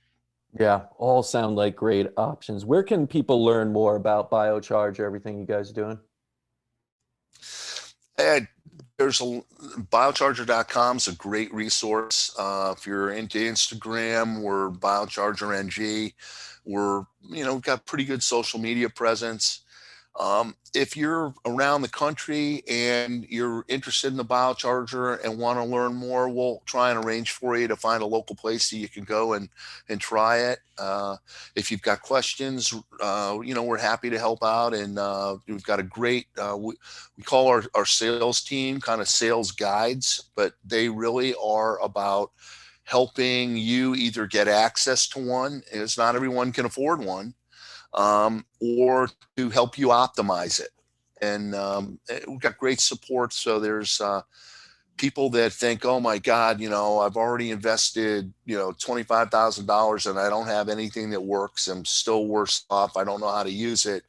S1: Yeah, all sound like great options. Where can people learn more about BioCharger, everything you guys are doing?
S3: And there's biocharger.com is a great resource. If you're into Instagram, we're BioCharger NG. We've got pretty good social media presence. If you're around the country and you're interested in the BioCharger and want to learn more, we'll try and arrange for you to find a local place that you can go and try it. If you've got questions, we're happy to help out. And we've got a great, we call our sales team kind of sales guides, but they really are about helping you either get access to one, as not everyone can afford one, or to help you optimize it. And we've got great support. So there's people that think, oh my God, I've already invested, $25,000 and I don't have anything that works. I'm still worse off. I don't know how to use it.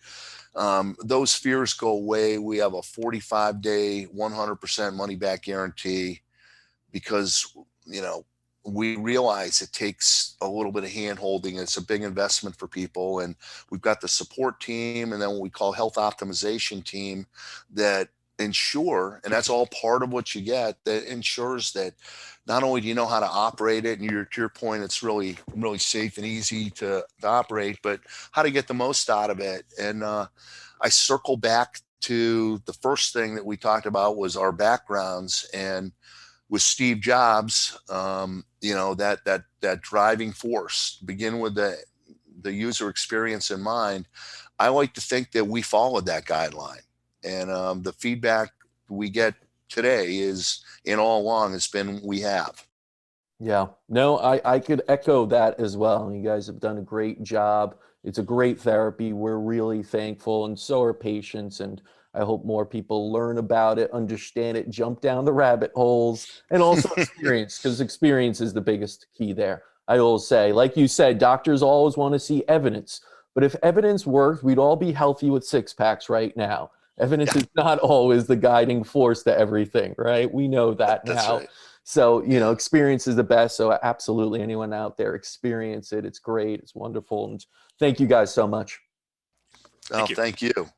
S3: Those fears go away. We have a 45-day, 100% money back guarantee. because, we realize it takes a little bit of hand holding. It's a big investment for people. And we've got the support team and then what we call health optimization team that ensure, and that's all part of what you get, that ensures that not only do you know how to operate it, and to your point, it's really, really safe and easy to operate, but how to get the most out of it. And I circle back to the first thing that we talked about was our backgrounds. And with Steve Jobs, that driving force, begin with the user experience in mind. I like to think that we followed that guideline, and the feedback we get today is, and all along, has been we have.
S1: Yeah, no, I could echo that as well. You guys have done a great job. It's a great therapy. We're really thankful, and so are patients. And I hope more people learn about it, understand it, jump down the rabbit holes, and also experience, because experience is the biggest key there. I will say, like you said, doctors always want to see evidence. But if evidence worked, we'd all be healthy with six packs right now. Evidence
S3: Yeah,
S1: is not always the guiding force to everything, right? We know that
S3: that's
S1: now.
S3: right.
S1: So,
S3: Yeah.
S1: experience is the best. So absolutely anyone out there, experience it. It's great. It's wonderful. And thank you guys so much.
S3: Oh,
S2: Thank you.
S3: thank you.